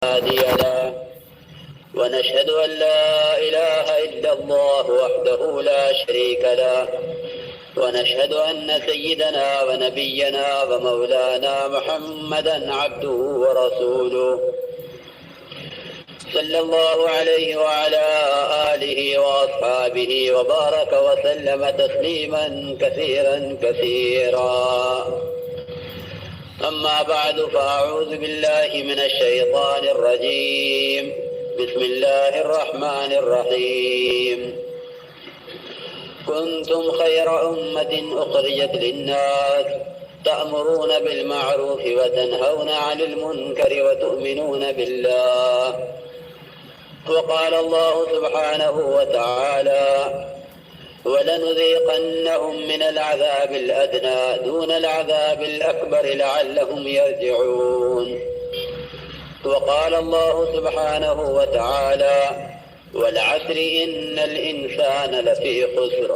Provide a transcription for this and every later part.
هادي له ونشهد أن لا إله إلا الله وحده لا شريك له ونشهد أن سيدنا ونبينا ومولانا محمدا عبده ورسوله صلى الله عليه وعلى آله وأصحابه وبارك وسلم تسليما كثيرا كثيرا. أما بعد فأعوذ بالله من الشيطان الرجيم. بسم الله الرحمن الرحيم. كنتم خير أمة أخرجت للناس تأمرون بالمعروف وتنهون عن المنكر وتؤمنون بالله. وقال الله سبحانه وتعالى: ولنذيقنهم من العذاب الأدنى دون العذاب الأكبر لعلهم يرجعون. وقال الله سبحانه وتعالى: والعصر إن الإنسان لفي خسر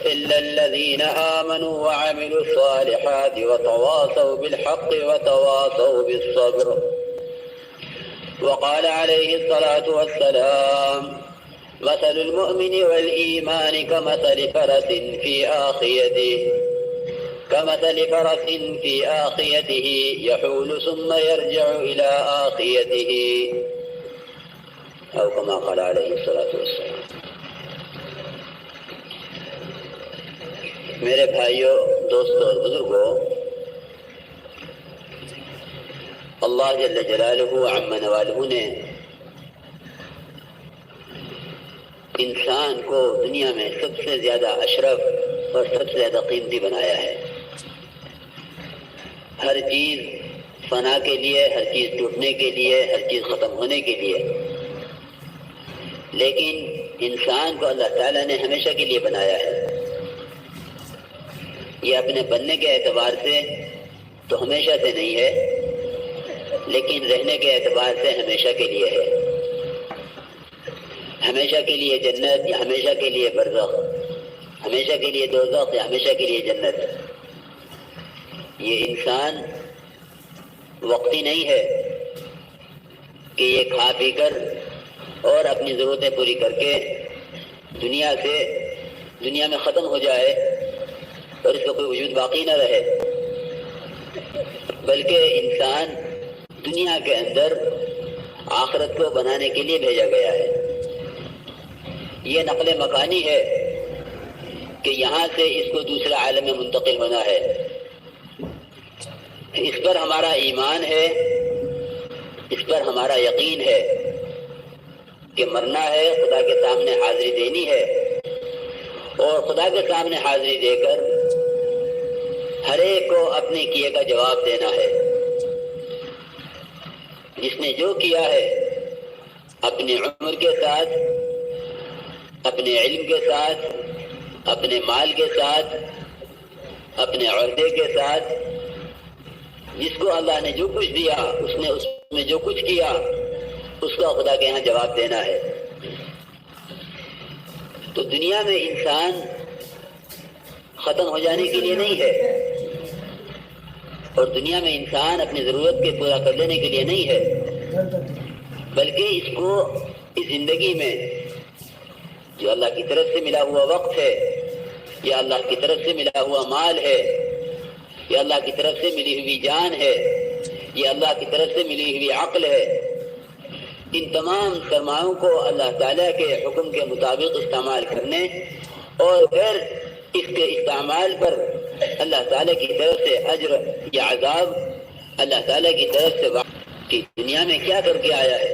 إلا الذين آمنوا وعملوا الصالحات وتواصوا بالحق وتواصوا بالصبر. وقال عليه الصلاة والسلام: مثل المؤمن والإيمان كمثل فرس في آخيته يحول ثم يرجع إلى آخيته، أو كما قال عليه الصلاة والسلام. میرے بھائیوں، دوستوں اور بزرگوں، اللہ جل جلالہ عم نوالہ نے انسان کو دنیا میں سب سے زیادہ اشرف اور سب سے زیادہ قیمتی بنایا ہے. ہر چیز فنا کے لیے، ہر چیز ٹوٹنے کے لیے، ہر چیز ختم ہونے کے لیے، لیکن انسان کو اللہ تعالیٰ نے ہمیشہ کے لیے بنایا ہے. یہ اپنے بننے کے اعتبار سے تو ہمیشہ سے نہیں ہے، لیکن رہنے کے اعتبار سے ہمیشہ کے لیے ہے. ہمیشہ کے لیے جنت یا ہمیشہ کے لیے برزخ، ہمیشہ کے لیے دوزخ یا ہمیشہ کے لیے جنت. یہ انسان وقتی نہیں ہے کہ یہ کھا پی کر اور اپنی ضرورتیں پوری کر کے دنیا میں ختم ہو جائے اور اس کا کوئی وجود باقی نہ رہے، بلکہ انسان دنیا کے اندر آخرت کو بنانے کے لیے بھیجا گیا ہے. یہ نقل مکانی ہے کہ یہاں سے اس کو دوسرے عالم میں منتقل ہونا ہے. اس پر ہمارا ایمان ہے، اس پر ہمارا یقین ہے کہ مرنا ہے، خدا کے سامنے حاضری دینی ہے، اور خدا کے سامنے حاضری دے کر ہر ایک کو اپنے کیے کا جواب دینا ہے. جس نے جو کیا ہے اپنی عمر کے ساتھ، اپنے علم کے ساتھ، اپنے مال کے ساتھ، اپنے عہدے کے ساتھ، جس کو اللہ نے جو کچھ دیا اس نے اس میں جو کچھ کیا اس کا خدا کے یہاں جواب دینا ہے. تو دنیا میں انسان ختم ہو جانے کے لیے نہیں ہے، اور دنیا میں انسان اپنی ضرورت کے پورا کر لینے کے لیے نہیں ہے، بلکہ اس کو اس زندگی میں جو اللہ کی طرف سے ملا ہوا وقت ہے، یا اللہ کی طرف سے ملا ہوا مال ہے، یا اللہ کی طرف سے ملی ہوئی جان ہے، یا اللہ کی طرف سے ملی ہوئی عقل ہے، ان تمام سرمایوں کو اللہ تعالیٰ کے حکم کے مطابق استعمال کرنے اور پھر اس کے استعمال پر اللہ تعالیٰ کی طرف سے اجر یا عذاب اللہ تعالیٰ کی طرف سے کہ دنیا میں کیا کر کے آیا ہے،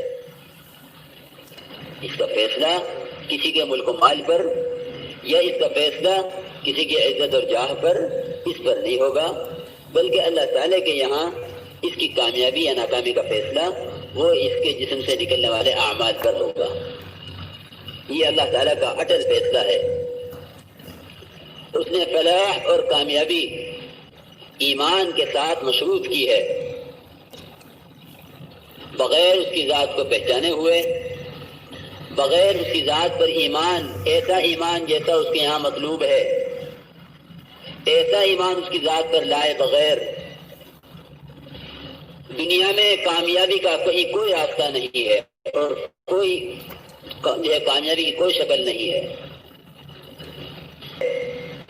اس کا فیصلہ کسی کے ملک و مال پر یا اس کا فیصلہ کسی کی عزت اور جاہ پر، اس پر نہیں ہوگا، بلکہ اللہ تعالیٰ کے یہاں اس کی کامیابی یا ناکامی کا فیصلہ وہ اس کے جسم سے نکلنے والے اعمال پر ہوگا. یہ اللہ تعالیٰ کا اٹل فیصلہ ہے. اس نے فلاح اور کامیابی ایمان کے ساتھ مشروط کی ہے، بغیر اس کی ذات کو پہچانے ہوئے، بغیر اس کی ذات پر ایمان، ایسا ایمان جیسا اس کے یہاں مطلوب ہے، ایسا ایمان اس کی ذات پر لائے بغیر دنیا میں کامیابی کا کہیں کوئی راستہ نہیں ہے اور کوئی جو ہے کامیابی کی کوئی شکل نہیں ہے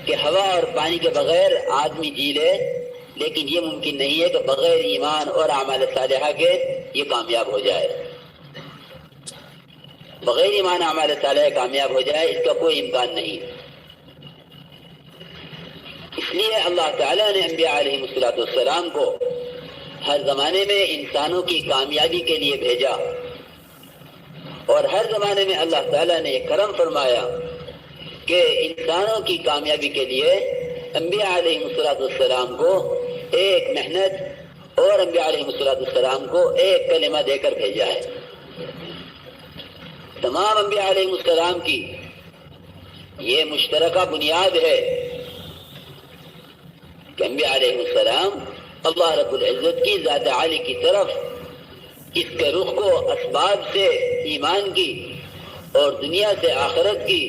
کہ ہوا اور پانی کے بغیر آدمی جی لے، لیکن یہ ممکن نہیں ہے کہ بغیر ایمان اور اعمال صالحہ کے یہ کامیاب ہو جائے۔ بغیر ایمان اعمال صالحہ کامیاب ہو جائے اس کا کوئی امکان نہیں۔ اس لیے اللہ تعالیٰ نے انبیاء علیہ السلام کو ہر زمانے میں انسانوں کی کامیابی کے لیے بھیجا، اور ہر زمانے میں اللہ تعالیٰ نے یہ کرم فرمایا کہ انسانوں کی کامیابی کے لیے انبیاء علیہ السلام کو ایک محنت اور انبیاء علیہ السلام کو ایک کلمہ دے کر بھیجا ہے۔ تمام انبیاء علیہ السلام کی یہ مشترکہ بنیاد ہے کہ انبیاء علیہ السلام اللہ رب العزت کی ذات عالی کی طرف اس کے رخ کو اسباب سے ایمان کی اور دنیا سے آخرت کی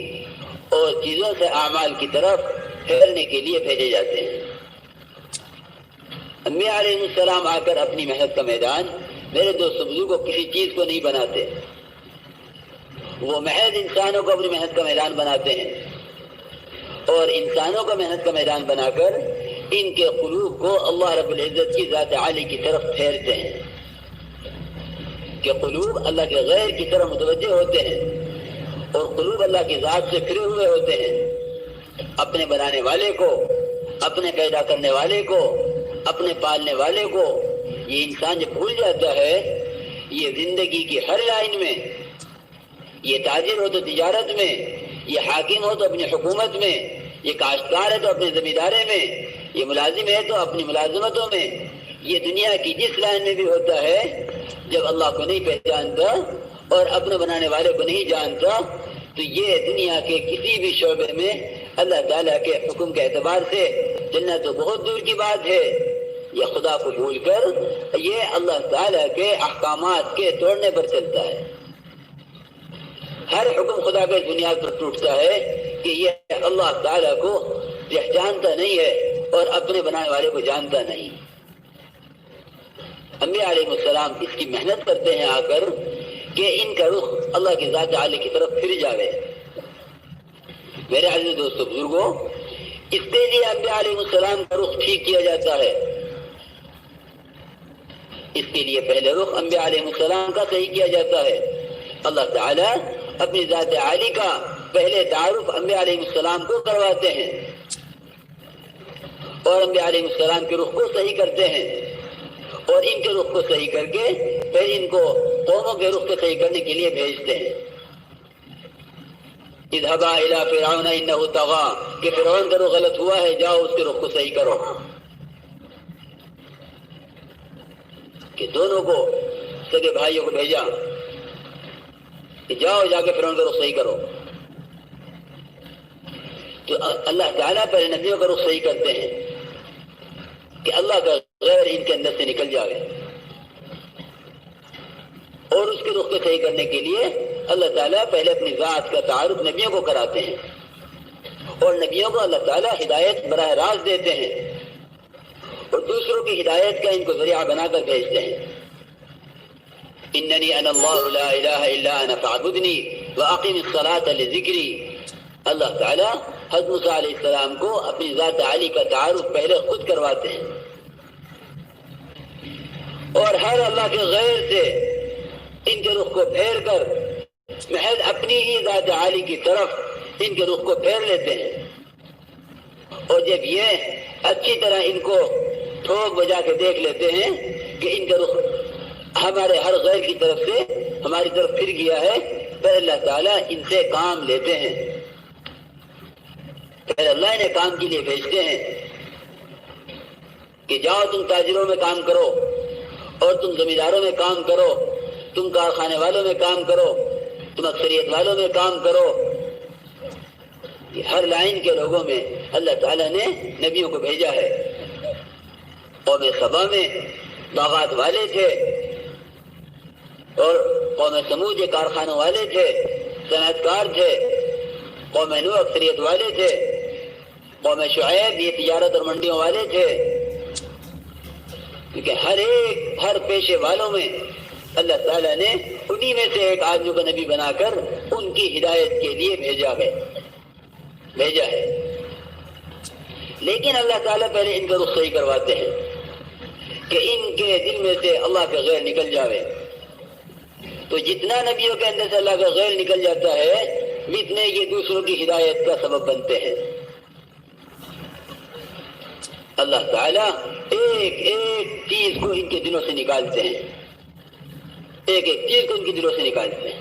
اور چیزوں سے اعمال کی طرف پھیرنے کے لیے بھیجے جاتے ہیں۔ انبیاء علیہ السلام آ کر اپنی محنت کا میدان میرے دوست بزرگوں کو کسی چیز کو نہیں بناتے، وہ محض انسانوں کو اپنی محنت کا میدان بناتے ہیں اور انسانوں کا محنت کا میدان بنا کر ان کے قلوب کو اللہ رب العزت کی ذات عالی کی طرف پھیرتے ہیں کہ قلوب اللہ کے غیر کی طرف متوجہ ہوتے ہیں اور قلوب اللہ کی ذات سے پھرے ہوئے ہوتے ہیں۔ اپنے بنانے والے کو، اپنے پیدا کرنے والے کو، اپنے پالنے والے کو یہ انسان جب بھول جاتا ہے، یہ زندگی کی ہر لائن میں، یہ تاجر ہو تو تجارت میں، یہ حاکم ہو تو اپنی حکومت میں، یہ کاشتکار ہے تو اپنے زمیندارے میں، یہ ملازم ہے تو اپنی ملازمتوں میں، یہ دنیا کی جس لائن میں بھی ہوتا ہے، جب اللہ کو نہیں پہچانتا اور اپنے بنانے والے کو نہیں جانتا تو یہ دنیا کے کسی بھی شعبے میں اللہ تعالیٰ کے حکم کے اعتبار سے چلنا تو بہت دور کی بات ہے، یہ خدا کو بھول کر یہ اللہ تعالیٰ کے احکامات کے توڑنے پر چلتا ہے۔ ہر حکم خدا کے بنیاد پر ٹوٹتا ہے کہ یہ اللہ تعالیٰ کو پہچانتا نہیں ہے اور اپنے بنانے والے کو جانتا نہیں۔ انبیاء علیہ السلام اس کی محنت کرتے ہیں آ کر کہ ان کا رخ اللہ کی ذات عالی کی طرف پھر جاوے۔ میرے عزیز دوستو بزرگوں، اس کے لیے انبیاء علیہ السلام کا رخ ٹھیک کیا جاتا ہے۔ اس کے لیے پہلے رخ انبیاء علیہ السلام کا صحیح کیا جاتا ہے۔ اللہ تعالیٰ اپنی ذات عالی کا پہلے تعارف انبیاء علیہ السلام کو کرواتے ہیں اور انبیاء علیہ السلام کے رخ کو صحیح کرتے ہیں اور ان کے رخ کو صحیح کر کے پھر ان کو قوموں کے رخ کو صحیح کرنے کے لیے بھیجتے ہیں۔ اذهبا الى فرعون انه طغى کہ فرعون کا رخ غلط ہوا ہے، جاؤ اس کے رخ کو صحیح کرو۔ کہ دونوں کو سگے بھائیوں کو بھیجا کہ جاؤ جا کے فرعون کا رخ صحیح کرو۔ تو اللہ تعالیٰ پہلے نبیوں کا رخ صحیح کرتے ہیں کہ اللہ کا غیر ان کے اندر سے نکل جائے، اور اس کے رخ کو صحیح کرنے کے لیے اللہ تعالیٰ پہلے اپنی ذات کا تعارف نبیوں کو کراتے ہیں اور نبیوں کو اللہ تعالیٰ ہدایت براہ راست دیتے ہیں اور دوسروں کی ہدایت کا ان کو ذریعہ بنا کر بھیجتے ہیں۔ اننی انا اللہ لا الہ الا انا فاعبدنی واقم الصلاۃ لذکری۔ اللہ تعالیٰ حضرت موسیٰ علیہ السلام کو اپنی ذات عالی کا تعارف پہلے خود کرواتے ہیں اور ہر اللہ کے غیر سے ان کے رخ کو پھیر کر محض اپنی ہی ذات عالی کی طرف ان کے رخ کو پھیر لیتے ہیں، اور جب یہ اچھی طرح ان کو ٹھوک بجا کے دیکھ لیتے ہیں کہ ان کا رخ ہمارے ہر غیر کی طرف سے ہماری طرف پھر گیا ہے، پھر اللہ تعالیٰ ان سے کام لیتے ہیں، پھر اللہ انہیں کام کے لیے بھیجتے ہیں کہ جاؤ تم تاجروں میں کام کرو اور تم زمینداروں میں کام کرو، تم کارخانے والوں میں کام کرو، تم اکثریت والوں میں کام کرو۔ ہر لائن کے لوگوں میں اللہ تعالیٰ نے نبیوں کو بھیجا ہے۔ قوم سبا میں باغات والے تھے اور قوم سمود یہ کارخانوں والے تھے، صنعت کار تھے، قوم نوح اکثریت والے تھے، قوم شعیب یہ تجارت اور منڈیوں والے تھے، کیونکہ ہر پیشے والوں میں اللہ تعالیٰ نے انہی میں سے ایک آدمی کو نبی بنا کر ان کی ہدایت کے لیے بھیجا ہے۔ لیکن اللہ تعالیٰ پہلے ان کا رخ صحیح کرواتے ہیں کہ ان کے دل میں سے اللہ کا غیر نکل جاوے۔ تو جتنا نبیوں کے اندر سے اللہ کا غیر نکل جاتا ہے اتنے یہ دوسروں کی ہدایت کا سبب بنتے ہیں۔ اللہ تعالیٰ ایک ایک چیز کو ان کے دلوں سے نکالتے ہیں، ایک ایک چیز کو ان کے دلوں سے نکالتے ہیں۔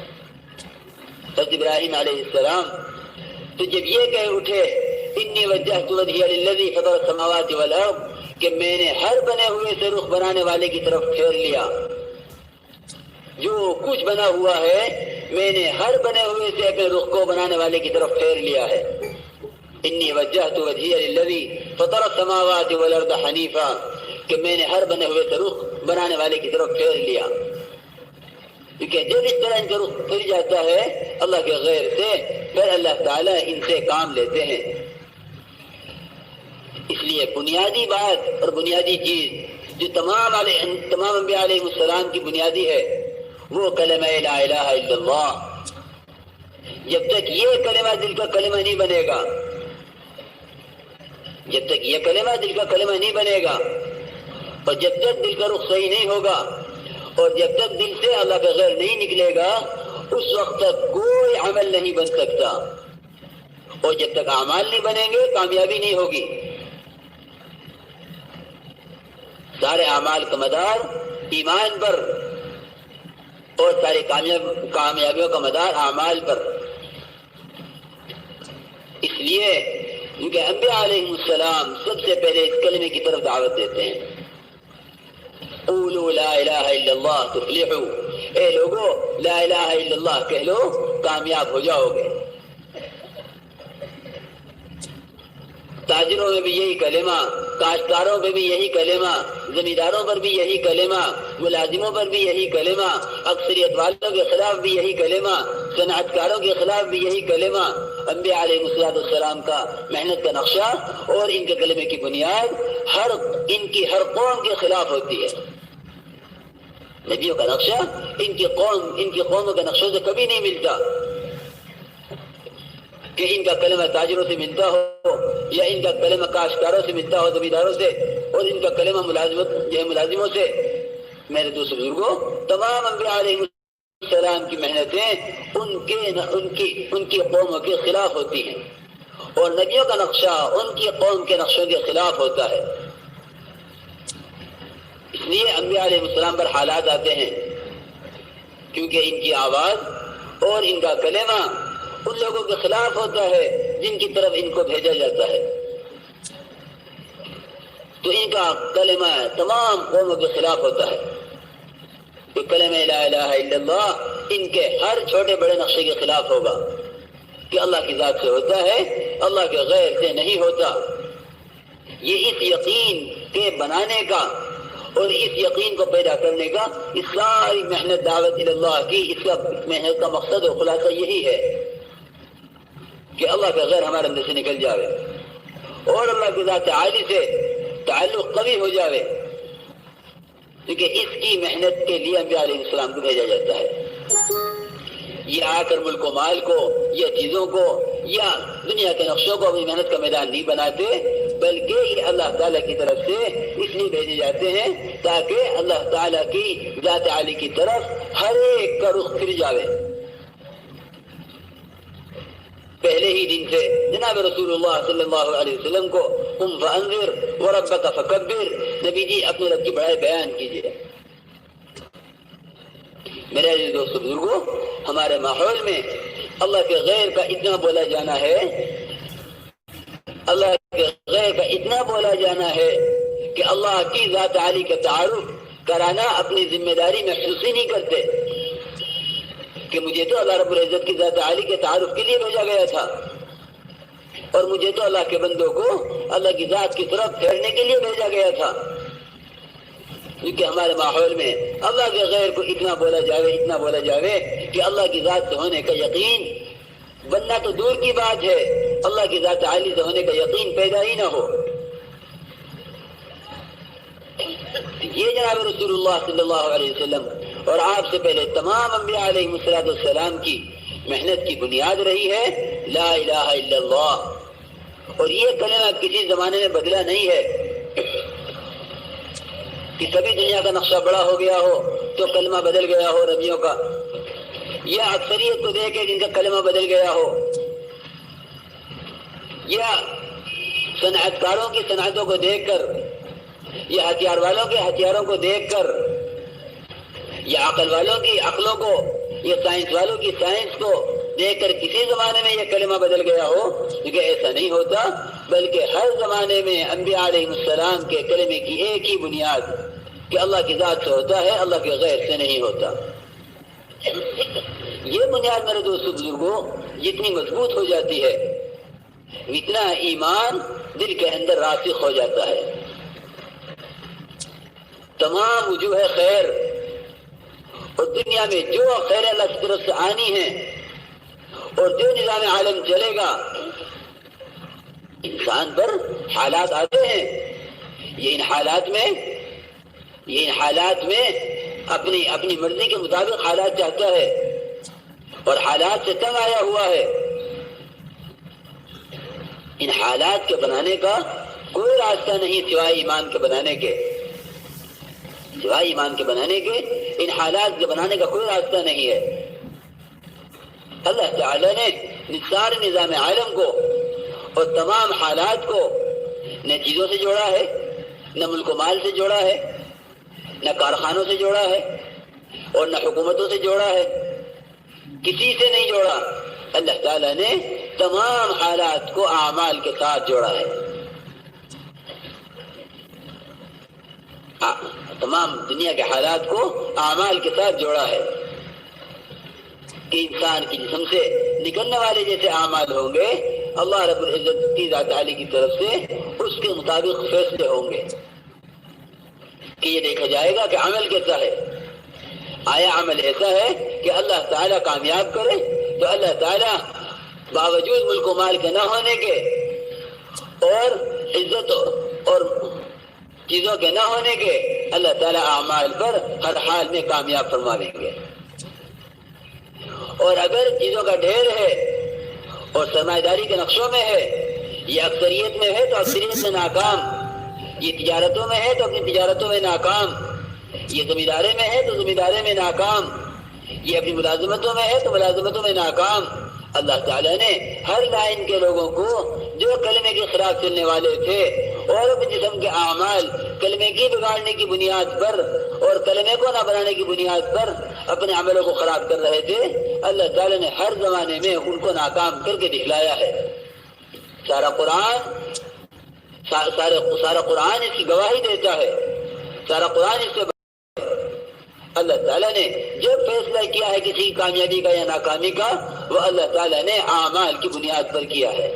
حضرت ابراہیم علیہ السلام تو جب یہ کہہ اٹھے انی وجہت وجہی للذی فطر السماوات والارض کہ میں نے ہر بنے ہوئے سے رخ بنانے والے کی طرف پھیر لیا، جو کچھ بنا ہوا ہے میں نے ہر بنے ہوئے سے اپنے رخ کو بنانے والے کی طرف پھیر لیا ہے۔ انی وجہت وجہی للذی فطر السماوات والارض حنیفا کہ میں نے ہر بنے ہوئے سے رخ بنانے والے کی طرف پھیر لیا۔ کیونکہ جب اس طرح ان کا رخ پھر جاتا ہے اللہ کے غیر سے پھر اللہ تعالیٰ ان سے کام لیتے ہیں۔ اس لیے بنیادی بات اور بنیادی چیز جو تمام انبیاء علیہ السلام کی بنیادی ہے وہ کلمہ لا الہ الا اللہ۔ جب تک یہ کلمہ دل کا کلمہ نہیں بنے گا، جب تک یہ کلمہ دل کا کلمہ نہیں بنے گا اور جب تک دل کا رخ صحیح نہیں ہوگا اور جب تک دل سے اللہ کا غیر نہیں نکلے گا اس وقت تک کوئی عمل نہیں بن سکتا، اور جب تک اعمال نہیں بنیں گے کامیابی نہیں ہوگی۔ سارے اعمال کا مدار ایمان پر اور سارے کامیابیوں کا مدار اعمال پر۔ اس لیے کیونکہ انبیاء علیہ السلام سب سے پہلے اس کلمے کی طرف دعوت دیتے ہیں، قولوا لا الہ الا اللہ تفلحوا، اے لوگو لا الہ الا اللہ کہہ لو کامیاب ہو جاؤ گے۔ تاجروں میں بھی یہی کلمہ، کاشتکاروں پہ بھی یہی کلمہ، زمینداروں پر بھی یہی کلمہ، ملازموں پر بھی یہی کلمہ، اکثریت والوں کے خلاف بھی یہی کلمہ، صنعت کاروں کے خلاف بھی یہی کلمہ۔ انبیاء علیہ السلام کا محنت کا نقشہ اور ان کے کلمے کی بنیاد ان کی ہر قوم کے خلاف ہوتی ہے۔ نبیوں کا نقشہ ان کی قوموں کے نقشوں سے کبھی نہیں ملتا کہ ان کا کلمہ تاجروں سے ملتا ہو یا ان کا کلمہ کاشتکاروں سے ملتا ہو، زمینداروں سے، اور ان کا کلمہ ملازموں سے۔ میرے دوست بزرگوں، تمام انبیاء علیہ السلام کی محنتیں ان کی قوموں کے خلاف ہوتی ہیں، اور نبیوں کا نقشہ ان کی قوم کے نقشوں کے خلاف ہوتا ہے۔ اس لیے انبیاء علیہ السلام پر حالات آتے ہیں کیونکہ ان کی آواز اور ان کا کلمہ ان لوگوں کے خلاف ہوتا ہے جن کی طرف ان کو بھیجا جاتا ہے، تو ان کا کلمہ تمام قوموں کے خلاف ہوتا ہے۔ کہ کلمہ لا الہ الا اللہ ان کے ہر چھوٹے بڑے نقشے کے خلاف ہوگا کہ اللہ کی ذات سے ہوتا ہے، اللہ کے غیر سے نہیں ہوتا۔ یہ اس یقین کے بنانے کا اور اس یقین کو پیدا کرنے کا اس ساری محنت دعوت اللہ کی، اس کا محنت کا مقصد اور خلاصہ یہی ہے کہ اللہ کا غیر ہمارے اندر سے نکل جاوے اور اللہ کی ذات عالی سے تعلق قوی ہو جاوے، کیونکہ اس کی محنت کے لیے انبیاء علیہ السلام کو بھیجا جاتا ہے۔ یہ آ کر ملک و مال کو یا چیزوں کو یا دنیا کے نقشوں کو اپنی محنت کا میدان نہیں بناتے، بلکہ یہ اللہ تعالیٰ کی طرف سے اس لیے بھیجے جاتے ہیں تاکہ اللہ تعالیٰ کی ذات عالی کی طرف ہر ایک کا رخ پھر جاوے۔ پہلے ہی دن سے جناب رسول اللہ صلی اللہ علیہ وسلم کو قم فانذر وربک فکبر، نبی جی اپنے رب کی بڑائی بیان کیجیے۔ میرے عزیز دوست بزرگوں، ہمارے ماحول میں اللہ کے غیر کا اتنا بولا جانا ہے، اللہ کے غیر کا اتنا بولا جانا ہے کہ اللہ کی ذات عالی کا تعارف کرانا اپنی ذمہ داری محسوس ہی نہیں کرتے کہ مجھے تو اللہ رب العزت کی ذات عالی کے تعارف کے لیے بھیجا گیا تھا اور مجھے تو اللہ کے بندوں کو اللہ کی ذات کی طرف پھیرنے کے لیے بھیجا گیا تھا۔ کیونکہ ہمارے ماحول میں اللہ کے غیر کو اتنا بولا جاوے کہ اللہ کی ذات سے ہونے کا یقین بننا تو دور کی بات ہے، اللہ کی ذات عالی سے ہونے کا یقین پیدا ہی نہ ہو۔ یہ جناب رسول اللہ صلی اللہ علیہ وسلم اور آپ سے پہلے تمام انبیاء علیہ السلام کی محنت کی بنیاد رہی ہے، لا الہ الا اللہ۔ اور یہ کلمہ کسی زمانے میں بدلا نہیں ہے کہ کبھی دنیا کا نقشہ بڑا ہو گیا ہو تو کلمہ بدل گیا ہو ربیوں کا، یا اکثریت کو دیکھ کے جن کا کلمہ بدل گیا ہو، یا صنعت کاروں کی صنعتوں کو دیکھ کر، یا ہتھیار والوں کے ہتھیاروں کو دیکھ کر، یا عقل والوں کی عقلوں کو، یا سائنس والوں کی سائنس کو دیکھ کر کسی زمانے میں یہ کلمہ بدل گیا ہو، کیونکہ ایسا نہیں ہوتا، بلکہ ہر زمانے میں انبیاء علیہ السلام کے کلمے کی ایک ہی بنیاد کہ اللہ کی ذات سے ہوتا ہے، اللہ کے غیر سے نہیں ہوتا۔ یہ بنیاد میرے دوستو بزرگوں جتنی مضبوط ہو جاتی ہے اتنا ایمان دل کے اندر راسخ ہو جاتا ہے۔ تمام وجوہ خیر اور دنیا میں جو خیر اللہ کی طرف سے آنی ہے اور جو نظام عالم چلے گا، انسان پر حالات آتے ہیں، یہ ان حالات میں اپنی مرضی کے مطابق حالات چاہتا ہے اور حالات سے تنگ آیا ہوا ہے۔ ان حالات کے بنانے کا کوئی راستہ نہیں سوائے ایمان کے بنانے کے، ان حالات کے بنانے کا کوئی راستہ نہیں ہے۔ اللہ تعالی نے سارے نظام عالم کو اور تمام حالات کو نہ چیزوں سے جوڑا ہے، نہ ملک و مال سے جوڑا ہے، نہ کارخانوں سے جوڑا ہے اور نہ حکومتوں سے جوڑا ہے، کسی سے نہیں جوڑا۔ اللہ تعالیٰ نے تمام حالات کو اعمال کے ساتھ جوڑا ہے، تمام دنیا کے حالات کو اعمال کے ساتھ جوڑا ہے کہ انسان کی جسم سے نکلنے والے جیسے اعمال ہوں گے، اللہ رب العزت کی ذات عالی کی طرف سے اس کے مطابق فیصلے ہوں گے کہ یہ دیکھا جائے گا کہ عمل کیسا ہے۔ آیا عمل ایسا ہے کہ اللہ تعالیٰ کامیاب کرے تو اللہ تعالیٰ باوجود ملک و مال کے نہ ہونے کے اور عزت اور چیزوں کے نہ ہونے کے اللہ تعالیٰ اعمال پر ہر حال میں کامیاب فرما دیں گے۔ اور اگر چیزوں کا ڈھیر ہے اور سرمایہ داری کے نقشوں میں ہے، یہ اکثریت میں ہے تو اکثریت میں ناکام، یہ تجارتوں میں ہے تو اپنی تجارتوں میں ناکام، یہ زمیندارے میں ہے تو زمیندارے میں ناکام، یہ اپنی ملازمتوں میں ہے تو ملازمتوں میں ناکام۔ اللہ تعالیٰ نے ہر لائن کے لوگوں کو جو کلمے کے خلاف چلنے والے تھے اور اپنے جسم کے اعمال کلمے کی بگاڑنے کی بنیاد پر اور کلمے کو نہ بنانے کی بنیاد پر اپنے عملوں کو خراب کر رہے تھے، اللہ تعالیٰ نے ہر زمانے میں ان کو ناکام کر کے دکھلایا ہے۔ سارا قرآن اس کی گواہی دیتا ہے، سارا قرآن اس سے اللہ تعالیٰ نے جب فیصلہ کیا ہے کسی کامیابی کا یا ناکامی کا، وہ اللہ تعالیٰ نے اعمال کی بنیاد پر کیا ہے۔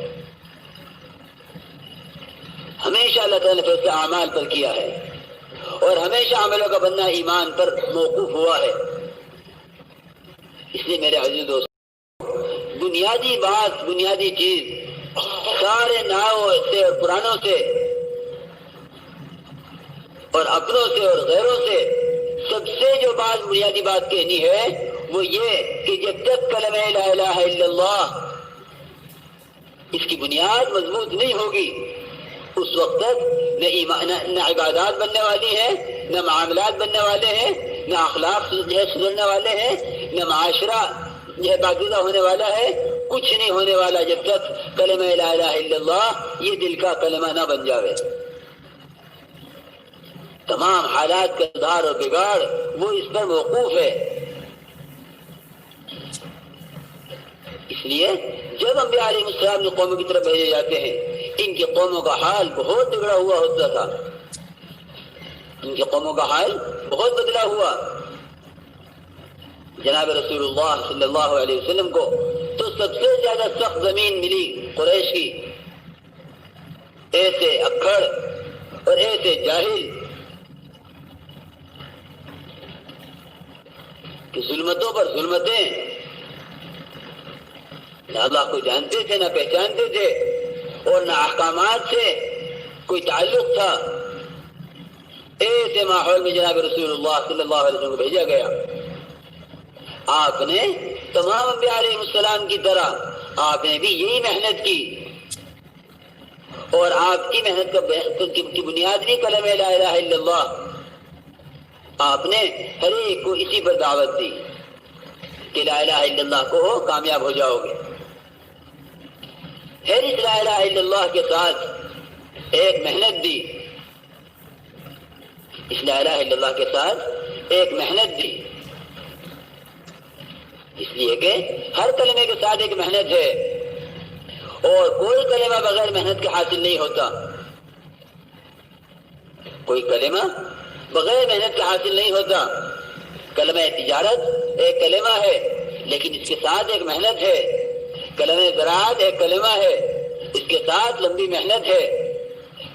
ہمیشہ اللہ تعالیٰ نے فیصلہ اعمال پر کیا ہے اور ہمیشہ عملوں کا بننا ایمان پر موقوف ہوا ہے۔ اس لیے میرے عزیز دوست، بنیادی بات، بنیادی چیز سارے ناؤں سے اور پرانوں سے اور اپنوں سے اور غیروں سے سب سے جو بات بنیادی بات کہنی ہے وہ یہ کہ جب تک کلمہ لا الہ الا اللہ اس کی بنیاد مضبوط نہیں ہوگی، اس وقت تک نہ عبادات بننے والی ہیں، نہ معاملات بننے والے ہیں، نہ اخلاق سدھرنے والے ہیں، نہ معاشرہ باقیدہ ہونے والا ہے، کچھ نہیں ہونے والا جب تک کلمہ لا الہ الا اللہ یہ دل کا کلمہ نہ بن جاوے۔ تمام حالات کا سدھار اور بگاڑ وہ اس پر موقوف ہے۔ اس لیے جب انبیاء علیہ السلام نے قوموں کی طرف بھیجے جاتے ہیں، ان کی قوموں کا حال بہت بگڑا ہوا ہوتا تھا، ان کی قوموں کا حال بہت بدلا ہوا۔ جناب رسول اللہ صلی اللہ علیہ وسلم کو تو سب سے زیادہ سخت زمین ملی قریش کی، ایسے اکڑ اور ایسے جاہل کہ ظلمتوں پر ظلمتیں، نہ اللہ کو جانتے تھے نہ پہچانتے تھے اور نہ احکامات سے کوئی تعلق تھا، ایسے ماحول میں جناب رسول اللہ صلی اللہ علیہ وسلم کو بھیجا گیا. آپ نے تمام انبیاء علیہ السلام کی طرح آپ نے بھی یہی محنت کی، اور آپ کی محنت کی بنیاد بھی کلمہ لا الہ الا اللہ. آپ نے ہر ایک کو اسی پر دعوت دی کہ لا الہ الا اللہ کو کامیاب ہو جاؤ گے. پھر اس لا الہ الا اللہ کے ساتھ ایک محنت دی، اس لا الہ الا اللہ کے ساتھ ایک محنت دی، اس لیے کہ ہر کلمے کے ساتھ ایک محنت ہے، اور کوئی کلمہ بغیر محنت کے حاصل نہیں ہوتا. کوئی کلمہ بغیر محنت کے حاصل نہیں ہوتا. کلمہ تجارت ایک کلمہ ہے لیکن اس کے ساتھ ایک محنت ہے. کلمہ زراعت ایک کلمہ ہے، اس کے ساتھ لمبی محنت ہے.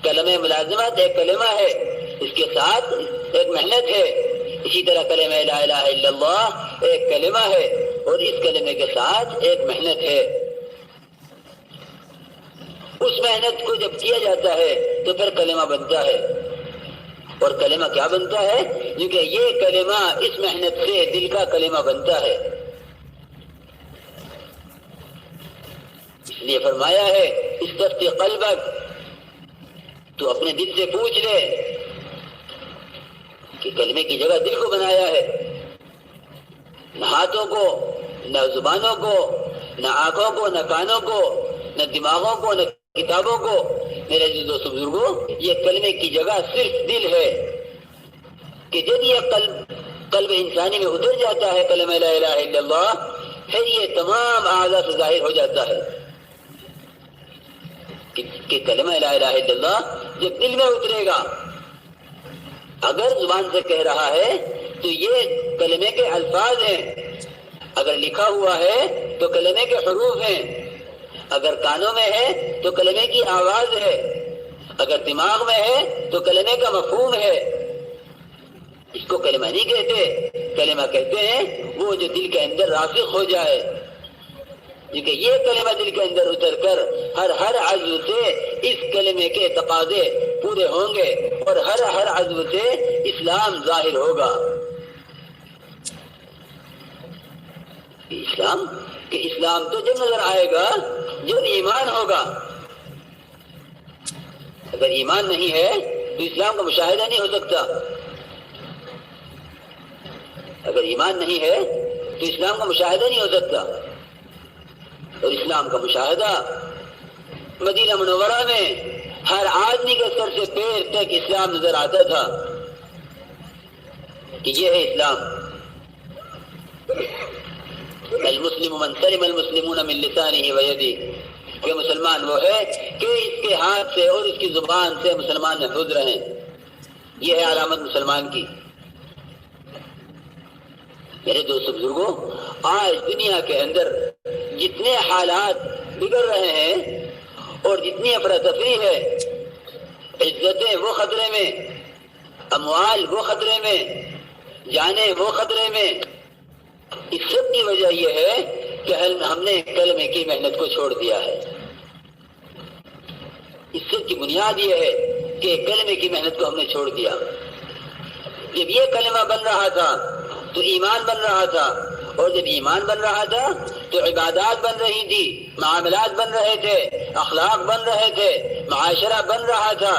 کلمہ ملازمت ایک کلمہ ہے، اس کے ساتھ ایک محنت ہے. اسی طرح کلمہ لا الہ الا اللہ ایک کلمہ ہے اور اس کلمے کے ساتھ ایک محنت ہے. اس محنت کو جب کیا جاتا ہے تو پھر کلمہ بنتا ہے. اور کلمہ کیا بنتا ہے؟ کیونکہ یہ کلمہ اس محنت سے دل کا کلمہ بنتا ہے. اس لیے فرمایا ہے استفتی قلبک، تو اپنے دل سے پوچھ لے کہ کلمے کی جگہ دل کو بنایا ہے. نہ ہاتھوں کو، نہ زبانوں کو، نہ آنکھوں کو، نہ کانوں کو، نہ دماغوں کو، نہ کتابوں کو. میرے عزیز دوستو بزرگوں، یہ کلمے کی جگہ صرف دل ہے کہ جب یہ قلب انسانی میں اتر جاتا ہے کلمہ لا الہ الا اللہ، پھر یہ تمام اعضاء سے ظاہر ہو جاتا ہے کہ کلمہ لا الہ الا اللہ جب دل میں اترے گا، اگر زبان سے کہہ رہا ہے تو یہ کلمے کے الفاظ ہیں، اگر لکھا ہوا ہے تو کلمے کے حروف ہیں، اگر کانوں میں ہے تو کلمے کی آواز ہے، اگر دماغ میں ہے تو کلمے کا مفہوم ہے. اس کو کلمہ نہیں کہتے، کلمہ کہتے ہیں وہ جو دل کے اندر راسخ ہو جائے، کیونکہ یہ کلمہ دل کے اندر اتر کر ہر عضو سے اس کلمے کے تقاضے پورے ہوں گے اور ہر عضو سے اسلام ظاہر ہوگا. اسلام تو جب نظر آئے گا جب ایمان ہوگا. اگر ایمان نہیں ہے تو اسلام کا مشاہدہ نہیں ہو سکتا. اگر ایمان نہیں ہے تو اسلام کا مشاہدہ نہیں ہو سکتا. اور اسلام کا مشاہدہ مدینہ منورہ میں ہر آدمی کے سر سے پیر تک اسلام نظر آتا تھا کہ یہ ہے اسلام. المسلم من سلم المسلمون من لسانه ويده، کہ مسلمان وہ ہے کہ اس کے ہاتھ سے اور اس کی زبان سے مسلمان محفوظ رہیں. یہ ہے علامت مسلمان کی. میرے دوست بزرگوں، آج دنیا کے اندر جتنے حالات بگڑ رہے ہیں اور جتنی افراتفری ہے، عزتیں وہ خطرے میں، اموال وہ خطرے میں، جانیں وہ خطرے میں، اس سب کی وجہ یہ ہے کہ ہم نے کلمے کی محنت کو چھوڑ دیا ہے. اس سب کی بنیاد یہ ہے کہ کلمے کی محنت کو ہم نے چھوڑ دیا. جب یہ کلمہ بن رہا تھا تو ایمان بن رہا تھا، اور جب ایمان بن رہا تھا تو عبادات بن رہی تھی، معاملات بن رہے تھے، اخلاق بن رہے تھے، معاشرہ بن رہا تھا،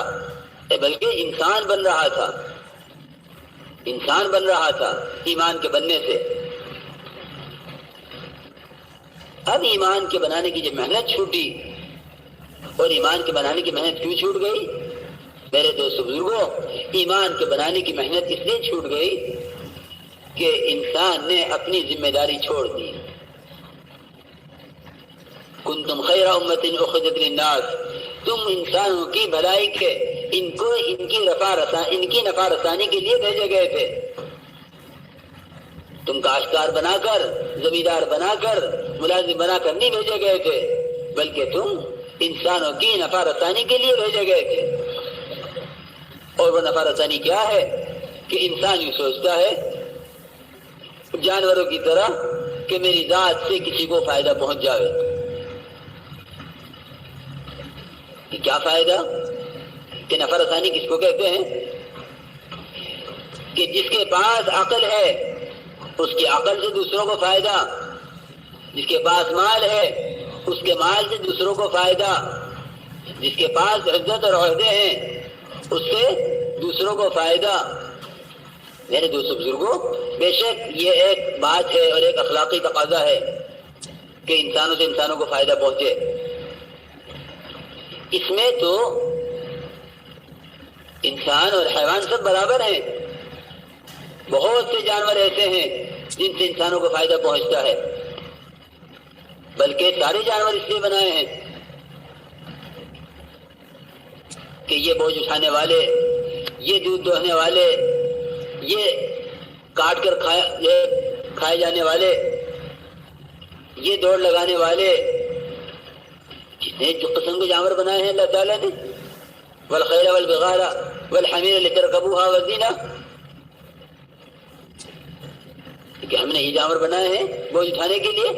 بلکہ انسان بن رہا تھا. انسان بن رہا تھا ایمان کے بننے سے. اب ایمان کے بنانے کی جو محنت چھوٹی، اور ایمان کے بنانے کی محنت کیوں چھوٹ گئی؟ میرے دوست بزرگوں، ایمان کے بنانے کی محنت اس لیے چھوٹ گئی کہ انسان نے اپنی ذمہ داری چھوڑ دی. کنتم خیر امت اخرجت للناس، تم انسانوں کی بھلائی کے، ان کی نفع رسانی کے لیے بھیجے گئے تھے. تم کاشتکار بنا کر، زمیندار بنا کر، ملازم بنا کر نہیں بھیجے گئے تھے، بلکہ تم انسانوں کی نفع رسانی کے لیے بھیجے گئے تھے. اور وہ نفع رسانی کیا ہے کہ انسان یہ سوچتا ہے جانوروں کی طرح کہ میری ذات سے کسی کو فائدہ پہنچ جائے. کہ کیا فائدہ؟ کہ نفع رسانی کس کو کہتے ہیں؟ کہ جس کے پاس عقل ہے اس کی عقل سے دوسروں کو فائدہ، جس کے پاس مال ہے اس کے مال سے دوسروں کو فائدہ، جس کے پاس عزت اور عہدے ہیں اس سے دوسروں کو فائدہ۔ میرے دوستو بزرگوں، بے شک یہ ایک بات ہے اور ایک اخلاقی تقاضا ہے کہ انسانوں سے انسانوں کو فائدہ پہنچے۔ اس میں تو انسان اور حیوان سب برابر ہیں، بہت سے جانور ایسے ہیں جن سے انسانوں کو فائدہ پہنچتا ہے، بلکہ سارے جانور اس لیے بنائے ہیں کہ یہ بوجھ اٹھانے والے، یہ دودھ دوہنے والے، یہ کاٹ کر کھائے جانے والے، یہ دوڑ لگانے والے، جتنے جو قسم کے جانور بنائے ہیں اللہ تعالیٰ نے، والخیل والبغال والحمیر لترکبوها وزینہ، کہ ہم نے یہ جانور بنائے ہیں بوجھ اٹھانے کے لیے۔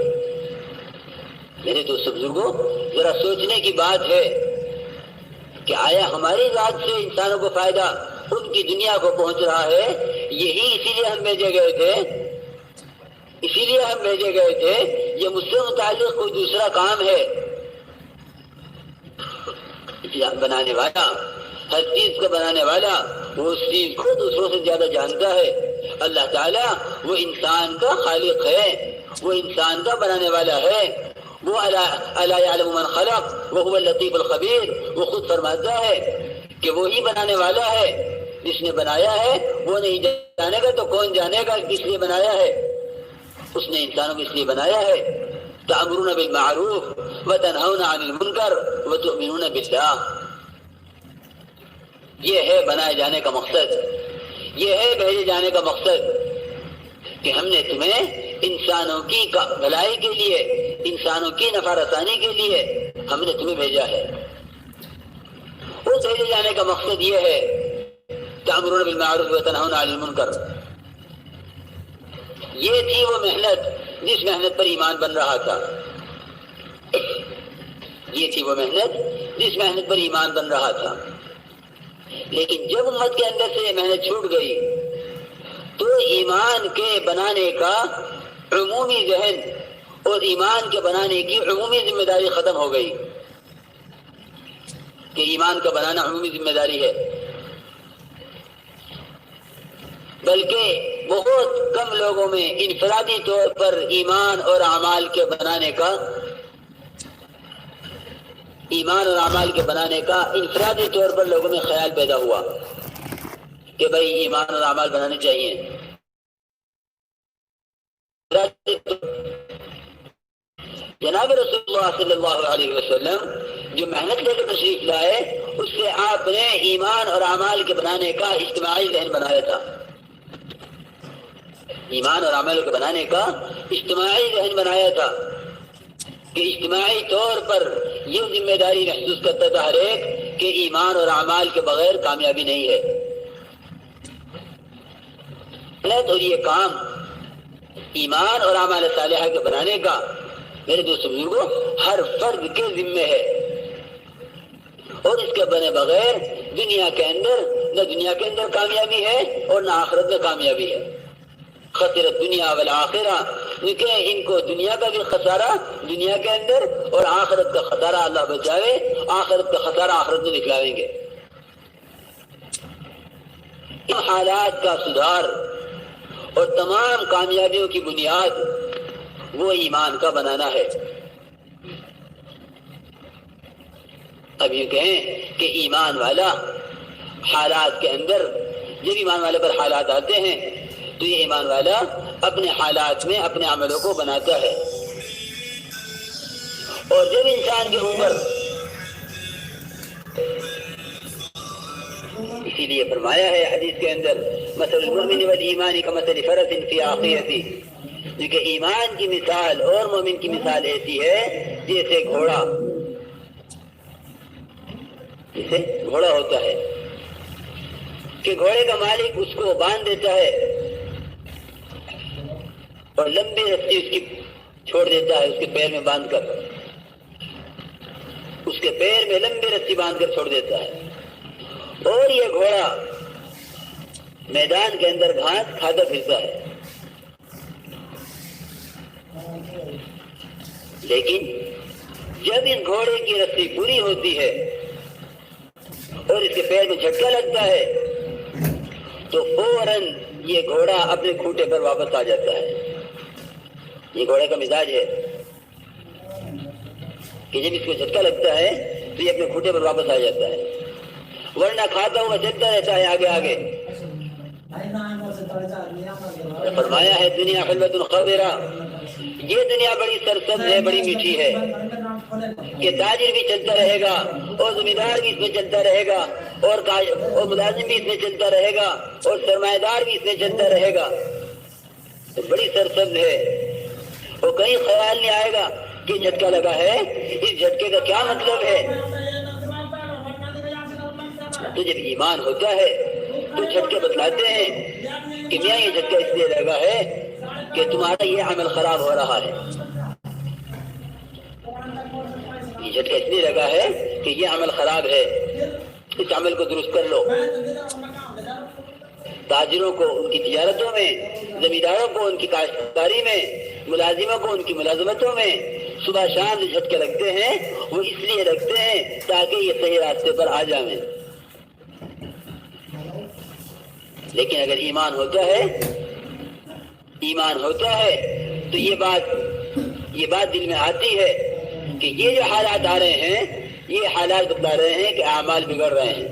میرے دوست بزرگوں، ذرا سوچنے کی بات ہے کہ آیا ہماری ذات سے انسانوں کو فائدہ ان کی دنیا کو پہنچ رہا ہے؟ یہی اسی لیے ہم بھیجے گئے تھے، اسی لیے ہم بھیجے گئے تھے۔ یہ مجھ سے متعلق کوئی دوسرا کام ہے؟ بنانے والا، ہر چیز کو بنانے والا، وہ اس چیز کو دوسروں سے زیادہ جانتا ہے۔ اللہ تعالیٰ وہ انسان کا خالق ہے، وہ انسان کا بنانے والا ہے، وہ الا یعلم من خلق وهو اللطیف الخبیر۔ وہ خود فرماتا ہے کہ وہی بنانے والا ہے، جس نے بنایا ہے وہ نہیں جانے گا تو کون جانے گا کس لیے بنایا ہے؟ اس نے انسانوں کو اس لیے بنایا ہے تأمرون بالمعروف وتنہون عن المنکر وتؤمنون باللہ۔ یہ ہے بنائے جانے کا مقصد، یہ ہے بھیجے جانے کا مقصد کہ ہم نے تمہیں انسانوں کی بھلائی کے لیے، انسانوں کی نفع رسانی کے لیے ہم نے تمہیں بھیجا ہے۔ وہ بھیجے جانے کا مقصد یہ ہے تأمرون بالمعروف وتنہون عن المنکر۔ یہ تھی وہ محنت جس محنت پر ایمان بن رہا تھا، یہ تھی وہ محنت جس محنت پر ایمان بن رہا تھا۔ لیکن جب امت کے اندر سے یہ محنت چھوٹ گئی تو ایمان کے بنانے کا عمومی ذہن اور ایمان کے بنانے کی عمومی ذمہ داری ختم ہو گئی کہ ایمان کا بنانا عمومی ذمہ داری ہے، بلکہ بہت کم لوگوں میں انفرادی طور پر ایمان اور اعمال کے بنانے کا انفرادی طور پر لوگوں میں خیال پیدا ہوا کہ بھائی ایمان اور اعمال بنانے چاہیے۔ جناب رسول اللہ صلی اللہ علیہ وسلم جو محنت لے کر تشریف لائے، اس سے آپ نے ایمان اور اعمال کے بنانے کا اجتماعی ذہن بنایا تھا، ایمان اور عمل کے بنانے کا اجتماعی ذہن بنایا تھا کہ اجتماعی طور پر یہ ذمہ داری محسوس کرتا تھا ہر ایک کہ ایمان اور اعمال کے بغیر کامیابی نہیں ہے۔ اور یہ کام ایمان اور اعمال صالحہ کے بنانے کا میرے دوست بزرگوں ہر فرد کے ذمے ہے، اور اس کے بنے بغیر دنیا کے اندر کامیابی ہے اور نہ آخرت میں کامیابی ہے۔ خسرت دنیا والآخرہ، کیونکہ ان کو دنیا کا بھی خسارہ دنیا کے اندر اور آخرت کا خسارہ اللہ بچاوے، آخرت کا خسارہ آخرت میں دکھلاویں گے۔ ان حالات کا سدھار اور تمام کامیابیوں کی بنیاد وہ ایمان کا بنانا ہے۔ اب یہ کہیں کہ ایمان والا حالات کے اندر، جب ایمان والے پر حالات آتے ہیں تو یہ ایمان والا اپنے حالات میں اپنے عملوں کو بناتا ہے، اور جب انسان کے اوپر، اسی لیے فرمایا ہے حدیث کے اندر مثل المؤمن والایمان کمثل فرس فی عاقیہ، کہ ایمان کی مثال اور مومن کی مثال ایسی ہے جیسے گھوڑا ہوتا ہے کہ گھوڑے کا مالک اس کو باندھ دیتا ہے اور لمبی رسی اس کی چھوڑ دیتا ہے، اس کے پیر میں باندھ کر، اس کے پیر میں لمبی رسی باندھ کر چھوڑ دیتا ہے، اور یہ گھوڑا میدان کے اندر گھاس کھاتا پھرتا ہے، لیکن جب اس گھوڑے کی رسی پوری ہوتی ہے اور اس کے پیر میں جھٹکا لگتا ہے تو فوراً یہ گھوڑا اپنے کھوٹے پر واپس آ جاتا ہے۔ یہ گھوڑے کا مزاج ہے کہ جب اس کو جھٹکا لگتا ہے تو یہ اپنے کھوٹے پر واپس آ جاتا ہے، ورنہ کھاتا ہوا چلتا رہتا ہے آگے آگے۔ فرمایا ہے دنیا حلوۃ خضرا، یہ دنیا بڑی سرسبز ہے، بڑی میٹھی ہے، کہ تاجر بھی چلتا رہے گا اور زمیندار بھی اس میں چلتا رہے گا اور ملازم بھی اس میں چلتا رہے گا اور سرمایہ دار بھی اس میں چلتا رہے گا، تو بڑی سرسبز ہے۔ اور کہیں خیال نہیں آئے گا کہ جھٹکا لگا ہے، اس جھٹکے کا کیا مطلب ہے؟ تو جب ایمان ہوتا ہے تو جھٹکے بتلاتے ہیں کہ میاں یہ جھٹکا اس لیے لگا ہے کہ تمہارا یہ عمل خراب ہو رہا ہے، یہ جھٹکا اس لیے لگا ہے کہ یہ عمل خراب ہے، اس عمل کو درست کر لو۔ تاجروں کو ان کی تجارتوں میں، زمینداروں کو ان کی کاشتکاری میں، ملازموں کو ان کی ملازمتوں میں صبح شام جو جھٹکے لگتے ہیں وہ اس لیے لگتے ہیں تاکہ یہ صحیح راستے پر آ جائیں۔ لیکن اگر ایمان ہوتا ہے تو یہ بات دل میں آتی ہے کہ یہ جو حالات آ رہے ہیں یہ حالات بتلا رہے ہیں کہ اعمال بگڑ رہے ہیں۔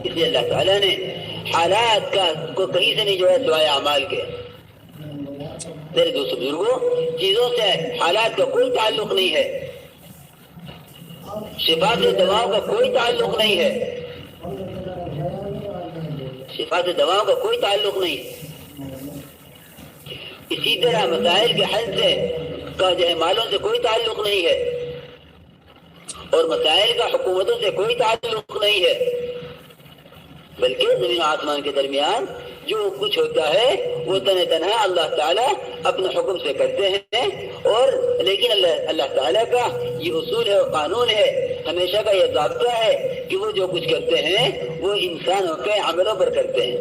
اس لیے اللہ تعالیٰ نے حالات کو کہیں سے نہیں جوڑا سوائے اعمال کے۔ میرے دوستو بزرگوں، چیزوں سے حالات کا کوئی تعلق نہیں ہے، شفا سے دواؤں کا کوئی تعلق نہیں ہے، شفا سے دواؤں کا کوئی تعلق نہیں۔ اسی طرح مسائل کے حل سے جو ہے مالوں سے کوئی تعلق نہیں ہے، اور مسائل کا حکومتوں سے کوئی تعلق نہیں ہے، بلکہ زمین و آسمان کے درمیان جو کچھ ہوتا ہے وہ تنہا اللہ تعالیٰ اپنے حکم سے کرتے ہیں۔ اور لیکن اللہ تعالیٰ کا یہ اصول ہے اور قانون ہے، ہمیشہ کا یہ ضابطہ ہے کہ وہ جو کچھ کرتے ہیں وہ انسانوں کے عملوں پر کرتے ہیں،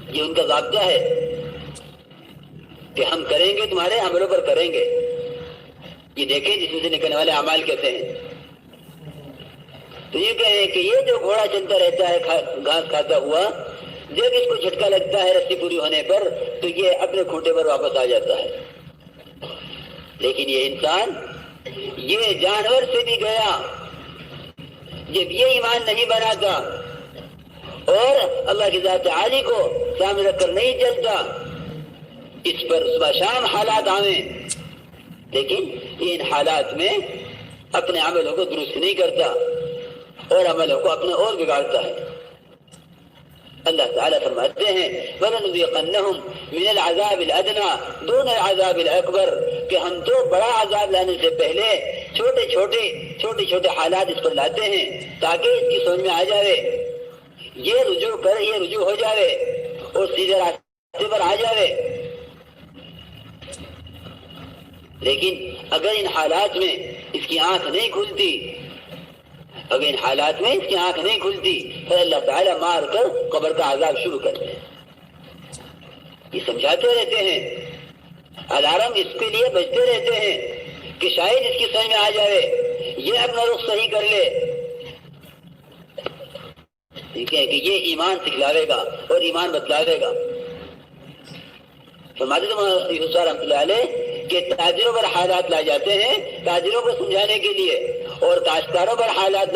یہ ان کا ضابطہ ہے کہ ہم کریں گے تمہارے عملوں پر کریں گے۔ یہ دیکھیں جس میں سے نکلنے والے اعمال کہتے ہیں، تو یہ کہیں کہ یہ جو گھوڑا چلتا رہتا ہے گھاس کھاتا ہوا، جب اس کو جھٹکا لگتا ہے رسی پوری ہونے پر تو یہ اپنے کھوٹے پر واپس آ جاتا ہے۔ لیکن یہ انسان یہ جانور سے بھی گیا، جب یہ ایمان نہیں بناتا اور اللہ کی ذات عالی کو سامنے رکھ کر نہیں چلتا، اس پر صبح شام حالات آئیں، لیکن ان حالات میں اپنے عملوں کو درست نہیں کرتا اور عملوں کو اپنے اور بگاڑتا ہے۔ اللہ تعالیٰ فرماتے ہیں وَلَنُذِيقَنَّهُمْ مِنَ الْعَذَابِ الْأَدْنَى دُونَ الْعَذَابِ الْأَكْبَرِ، کہ ہم تو بڑا عذاب لانے سے پہلے چھوٹے چھوٹے حالات اس پر لاتے ہیں تاکہ اس کی سمجھ میں آ جائے، یہ رجوع ہو جائے اور سیدھے راستے پر آ جائے۔ لیکن اگر ان حالات میں اس کی آنکھ نہیں کھلتی، پھر اللہ تعالیٰ مار کر قبر کا عذاب شروع کرتے ہیں۔ یہ سمجھاتے رہتے ہیں، الارم اس کے لیے بجتے رہتے ہیں کہ شاید اس کی سمجھ میں آ جائے، یہ اپنا رخ صحیح کر لے، ٹھیک ہے، کہ یہ ایمان سکھلاوے گا اور ایمان بتلاوے گا۔ فرماتے تھے یوسف رحمۃ اللہ علیہ کہ تاجروں پر حالات لائے جاتے ہیں تاجروں کو سمجھانے کے لیے، اور کاشتکاروں پر حالات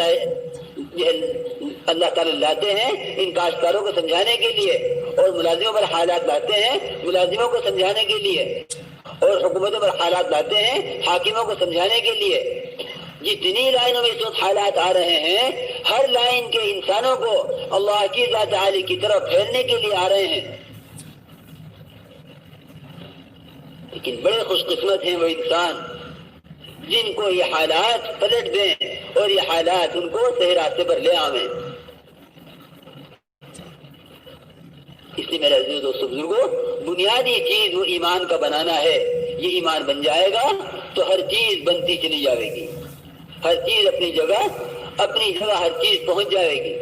اللہ تعالیٰ لاتے ہیں ان کاشتکاروں کو سمجھانے کے لیے، اور ملازموں پر حالات لاتے ہیں ملازموں کو سمجھانے کے لیے، اور حکومتوں پر حالات لاتے ہیں حاکموں کو سمجھانے کے لیے۔ جتنی لائنوں میں اس وقت حالات آ رہے ہیں، ہر لائن کے انسانوں کو اللہ کی ذات عالی کی طرف پھیرنے کے لیے آ رہے ہیں۔ لیکن بڑے خوش قسمت ہیں وہ انسان جن کو یہ حالات پلٹ دیں اور یہ حالات ان کو صحیح راستے پر لے آویں۔ اس لیے میرے عزیز دوستو بزرگوں، بنیادی چیز وہ ایمان کا بنانا ہے۔ یہ ایمان بن جائے گا تو ہر چیز بنتی چلی جائے گی، ہر چیز اپنی جگہ اپنی جگہ ہر چیز پہنچ جائے گی،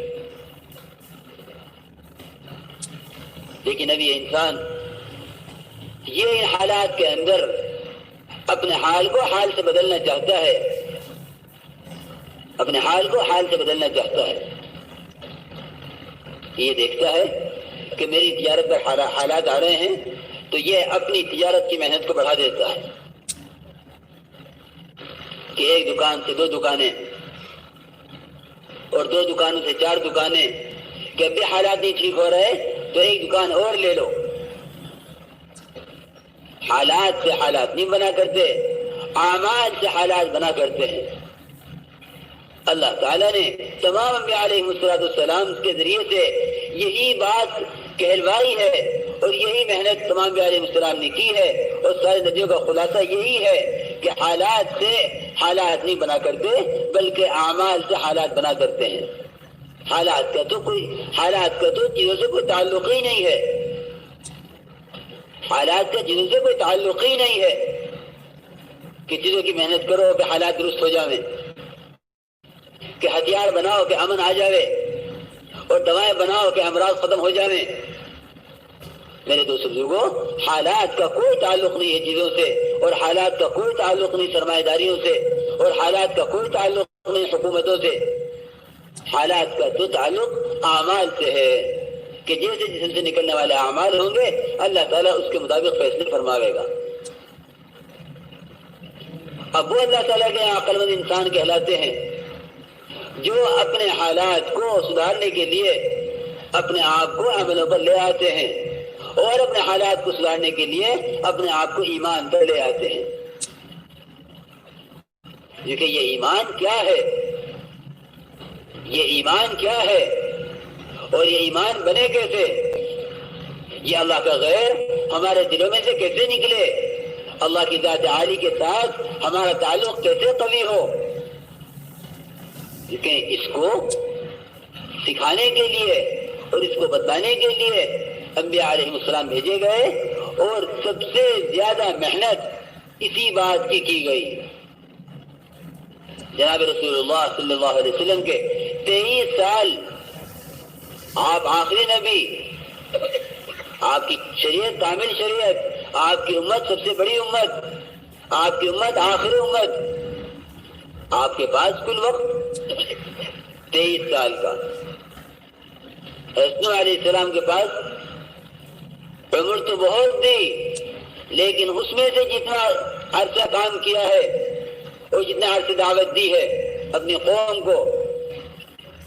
لیکن ابھی انسان یہ ان حالات کے اندر اپنے حال کو حال سے بدلنا چاہتا ہے، اپنے حال کو حال سے بدلنا چاہتا ہے. یہ دیکھتا ہے کہ میری تجارت پر حالات آ رہے ہیں تو یہ اپنی تجارت کی محنت کو بڑھا دیتا ہے کہ ایک دکان سے 2 دکانیں اور 2 دکانوں سے 4 دکانیں، کہ اب بھی حالات نہیں ٹھیک ہو رہے تو ایک دکان اور لے لو. حالات سے حالات نہیں بنا کرتے، اعمال سے حالات بنا کرتے ہیں. اللہ تعالیٰ نے تمام انبیاء علیہ السلام کے ذریعے سے یہی بات کہلوائی ہے اور یہی محنت تمام انبیاء علیہ السلام نے کی ہے، اور سارے نبیوں کا خلاصہ یہی ہے کہ حالات سے حالات نہیں بنا کرتے بلکہ اعمال سے حالات بنا کرتے ہیں. حالات کا تو چیزوں سے کوئی تعلق ہی نہیں ہے، حالات کا چیزوں سے کوئی تعلق ہی نہیں ہے کہ چیزوں کی محنت کرو کہ حالات درست ہو جائیں، کہ ہتھیار بناؤ کہ امن آ جاوے اور دوائیں بناؤ کہ امراض ختم ہو جائیں. میرے دوست بزرگوں، حالات کا کوئی تعلق نہیں ہے چیزوں سے، اور حالات کا کوئی تعلق نہیں سرمایہ داریوں سے، اور حالات کا کوئی تعلق نہیں حکومتوں سے. حالات کا تو تعلق اعمال سے ہے کہ جیسے جسم سے نکلنے والے اعمال ہوں گے اللہ تعالیٰ اس کے مطابق فیصلے فرماوے گا. اب وہ اللہ تعالیٰ کے عقل مند انسان کہلاتے ہیں جو اپنے حالات کو سدھارنے کے لیے اپنے آپ کو عملوں پر لے آتے ہیں، اور اپنے حالات کو سدھارنے کے لیے اپنے آپ کو ایمان پر لے آتے ہیں. کیونکہ یہ ایمان کیا ہے، یہ ایمان کیا ہے اور یہ ایمان بنے کیسے، یہ اللہ کا غیر ہمارے دلوں میں سے کیسے نکلے، اللہ کی ذات عالی کے ساتھ ہمارا تعلق کیسے قوی ہو. کیونکہ اس کو سکھانے کے لیے اور اس کو بتانے کے لیے انبیاء علیہ السلام بھیجے گئے، اور سب سے زیادہ محنت اسی بات کی گئی. جناب رسول اللہ صلی اللہ علیہ وسلم کے 23 سال آپ آخری نبی، آپ کی شریعت کامل شریعت، آپ کی امت سب سے بڑی امت، آپ کی امت آخری امت، آپ کے پاس کل وقت 23 سال کا. حسن علیہ السلام کے پاس عمر تو بہت تھی، لیکن اس میں سے جتنا عرصہ کام کیا ہے اور جتنا عرصہ دعوت دی ہے اپنی قوم کو،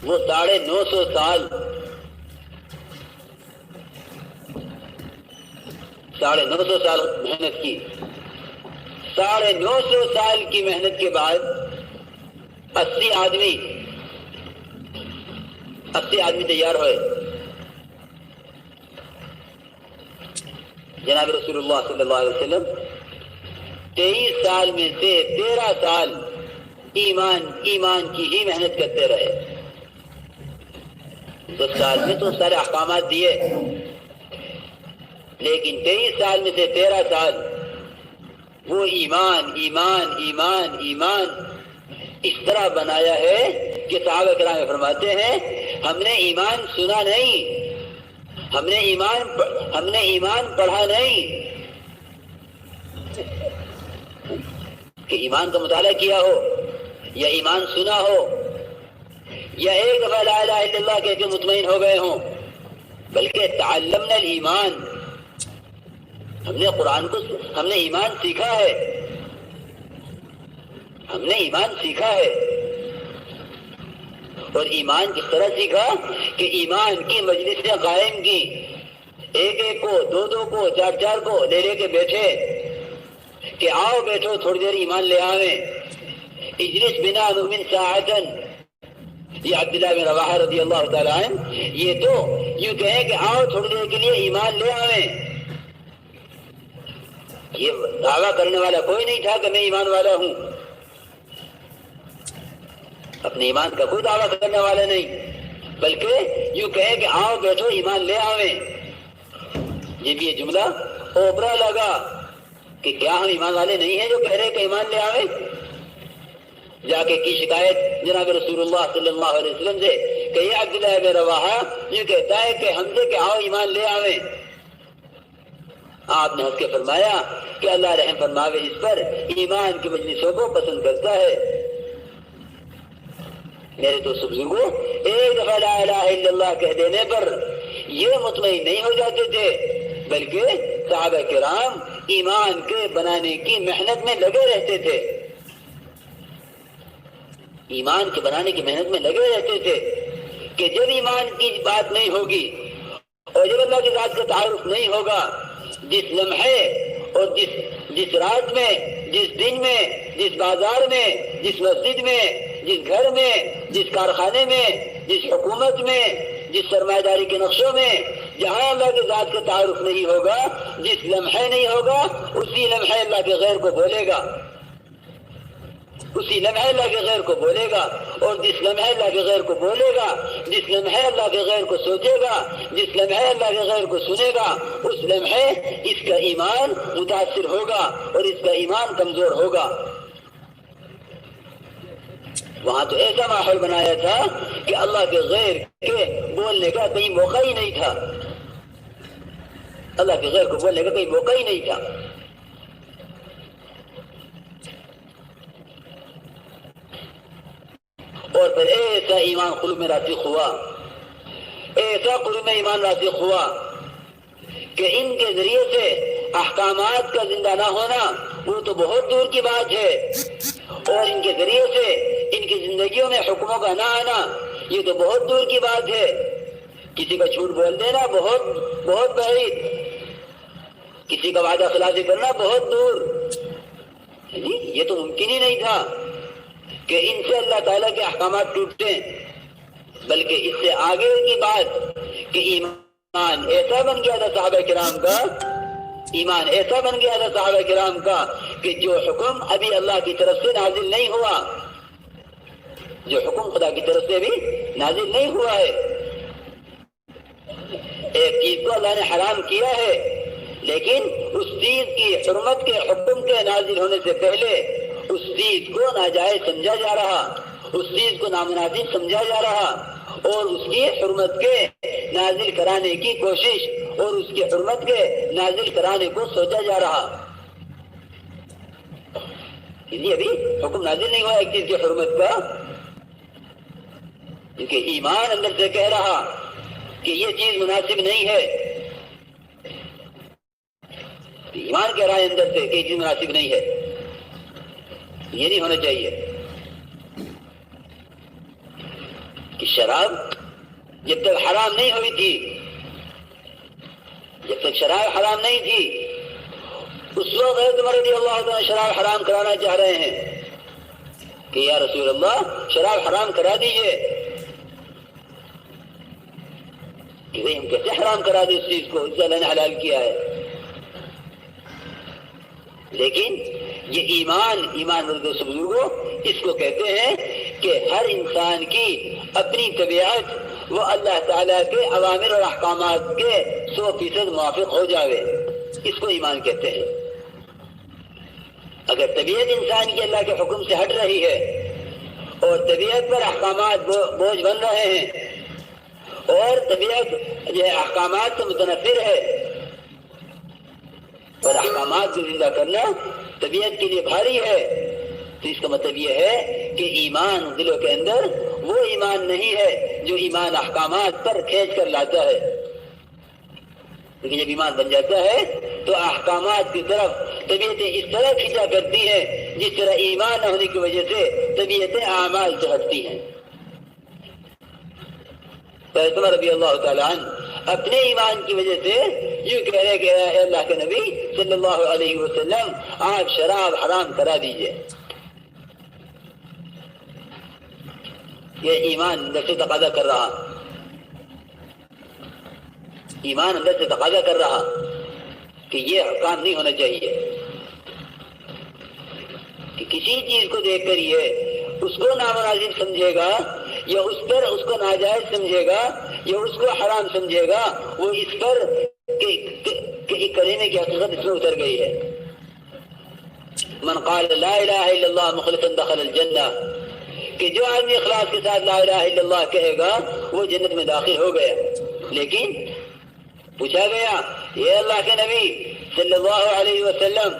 وہ 950 سال 950 سال محنت کی. 950 سال کی محنت کے بعد 80 آدمی تیار ہوئے. جناب رسول اللہ صلی اللہ علیہ وسلم 23 سال میں سے 13 سال ایمان کی ہی محنت کرتے رہے. 10 سال میں تو سارے احکامات دیے، لیکن 23 سال میں سے 13 سال وہ ایمان ایمان ایمان ایمان اس طرح بنایا ہے کہ صحابہ کرام فرماتے ہیں ہم نے ایمان سنا نہیں، ہم نے ایمان پڑھا نہیں، کہ ایمان کا مطالعہ کیا ہو یا ایمان سنا ہو یا ایک دفعہ لا الہ الا اللہ کہہ کے مطمئن ہو گئے ہوں، بلکہ تعلمنا الایمان، ہم نے ایمان سیکھا ہے، ہم نے ایمان سیکھا ہے. اور ایمان کس طرح سیکھا کہ ایمان کی مجلسیں قائم کی، ایک کو، دو کو، چار کو لے کے بیٹھے کہ آؤ بیٹھو تھوڑی دیر ایمان لے آویں. اجلس بنا نؤمن ساعتن، یہ عبداللہ بن رواحہ رضی اللہ تعالیٰ عنہ یہ تو یوں کہیں کہ آؤ تھوڑی دیر کے لیے ایمان لے آویں. یہ دعویٰ کرنے والا کوئی نہیں تھا کہ میں ایمان والا ہوں، اپنے ایمان کا کوئی دعویٰ کرنے والا نہیں، بلکہ یوں کہے کہ آؤ بیٹھو ایمان لے آویں. جب یہ جملہ اوپرا لگا کہ کیا ہم ایمان والے نہیں ہیں جو کہہ رہے کہ ایمان لے آویں، جا کے کی شکایت جناب رسول اللہ صلی اللہ علیہ وسلم سے کہ یہ عبداللہ بن رواحہ یہ کہتا ہے کہ ہم سے کہ آؤ ایمان لے آویں. آپ نے ہنس کے فرمایا کہ اللہ رحم فرماوے اس پر، ایمان کی مجلسوں کو پسند کرتا ہے. میرے دوست بزرگوں، ایک دفعہ لا الہ الا اللہ کہہ دینے پر یہ مطمئن نہیں ہو جاتے تھے، بلکہ صحابہ کرام ایمان کے بنانے کی محنت میں لگے رہتے تھے. ایمان کے بنانے کی محنت میں لگے رہتے تھے کہ جب ایمان کی بات نہیں ہوگی اور جب اللہ کی ذات کا تعارف نہیں ہوگا، جس لمحے اور جس رات میں، جس دن میں، جس بازار میں، جس مسجد میں، جس گھر میں، جس کارخانے میں، جس حکومت میں، جس سرمایہ داری کے نقشوں میں، جہاں اللہ کی ذات کا تعارف نہیں ہوگا، جس لمحے نہیں ہوگا، اسی لمحے اللہ کے غیر کو بولے گا، اسی لمحے اللہ کے غیر کو بولے گا. اور جس لمحے اللہ کے غیر کو بولے گا، جس لمحے اللہ کے غیر کو سوچے گا، جس لمحے اللہ کے غیر کو سنے گا، اس لمحے اس کا ایمان متاثر ہوگا اور اس کا ایمان کمزور ہوگا. وہاں تو ایسا ماحول بنایا تھا کہ اللہ کے غیر کے بولنے کا کہیں موقع ہی نہیں تھا، اللہ کے غیر کو بولنے کا کہیں موقع ہی نہیں تھا. اور پھر ایسا ایمان قلوب میں راسخ ہوا، ایسا قلوب میں ایمان راسخ ہوا کہ ان کے ذریعے سے احکامات کا زندہ نہ ہونا وہ تو بہت دور کی بات ہے، اور ان کے ذریعے سے ان کی زندگیوں میں حکموں کا نہ آنا یہ تو بہت دور کی بات ہے. کسی کا جھوٹ بول دینا بہت بہت بعید، کسی کا وعدہ خلافی کرنا بہت دور. یہ تو ممکن ہی نہیں تھا کہ ان سے اللہ تعالیٰ کے احکامات ٹوٹتے، بلکہ اس سے آگے کی بات کہ ایمان ایسا بن گیا تھا صحابہ کرام کا، ایمان ایسا بن گیا تھا صحابہ کرام کا کہ جو حکم ابھی اللہ کی طرف سے نازل نہیں ہوا، جو حکم خدا کی طرف سے بھی نازل نہیں ہوا ہے، ایک چیز کو اللہ نے حرام کیا ہے لیکن اس چیز کی حرمت کے حکم کے نازل ہونے سے پہلے اس چیز کو ناجائز سمجھا جا رہا، اس چیز کو نامناسب سمجھا جا رہا، اور اس کی حرمت کے نازل کرانے کی کوشش اور اس کی حرمت کے نازل کرانے کو سوچا جا رہا. یہ ابھی حکم نازل نہیں ہوا ایک چیز کی حرمت کا، کیونکہ ایمان اندر سے کہہ رہا کہ یہ چیز مناسب نہیں ہے. ایمان کہہ رہا ہے اندر سے کہ یہ چیز مناسب نہیں ہے، یہ نہیں ہونا چاہیے. کہ شراب جب تک حرام نہیں ہوئی تھی، جب تک شراب حرام نہیں تھی، اس وقت حضرت عمر رضی اللہ عنہ شراب حرام کرانا چاہ رہے ہیں کہ یا رسول اللہ شراب حرام کرا دیجئے. کہ بھئی ہم کیسے حرام کرا دیں اس چیز کو، اس سے اللہ نے حلال کیا ہے. لیکن یہ ایمان بزرگوں اس کو کہتے ہیں کہ ہر انسان کی اپنی طبیعت وہ اللہ تعالیٰ کے اوامر اور احکامات کے 100% موافق ہو جاوے، اس کو ایمان کہتے ہیں. اگر طبیعت انسان کی اللہ کے حکم سے ہٹ رہی ہے اور طبیعت پر احکامات بوجھ بن رہے ہیں اور طبیعت جو احکامات سے متنفر ہے اور احکامات کو زندہ کرنا طبیعت کے لیے بھاری ہے، تو اس کا مطلب یہ ہے کہ ایمان دلوں کے اندر وہ ایمان نہیں ہے جو ایمان احکامات پر کھینچ کر لاتا ہے. لیکن جب ایمان بن جاتا ہے تو احکامات کی طرف طبیعتیں اس طرح کھینچا کرتی ہیں جس طرح ایمان نہ ہونے کی وجہ سے طبیعتیں اعمال سے ہٹتی ہیں. حضرت عمر رضی اللہ تعالیٰ عنہ اپنے ایمان کی وجہ سے یوں کہہ رہے کہ اے اللہ کے نبی صلی اللہ علیہ وسلم آپ شراب حرام کرا دیجئے. یہ ایمان اندر سے تقاضا کر رہا، ایمان اندر سے تقاضا کر رہا کہ یہ کام نہیں ہونا چاہیے. کہ کسی چیز کو دیکھ کر یہ اس کو نامناسب سمجھے گا یا اس پر اس کو ناجائز سمجھے گا یا اس کو حرام سمجھے گا، وہ اس پر کہ کرینے کی حقیقت اس میں اتر گئی ہے. من قال لا الہ الا اللہ مخلصا دخل الجنہ، کہ جو آدمی اخلاص کے ساتھ لا الہ الا اللہ کہے گا وہ جنت میں داخل ہو گیا۔ لیکن پوچھا گیا یہ اللہ کے نبی صلی اللہ علیہ وسلم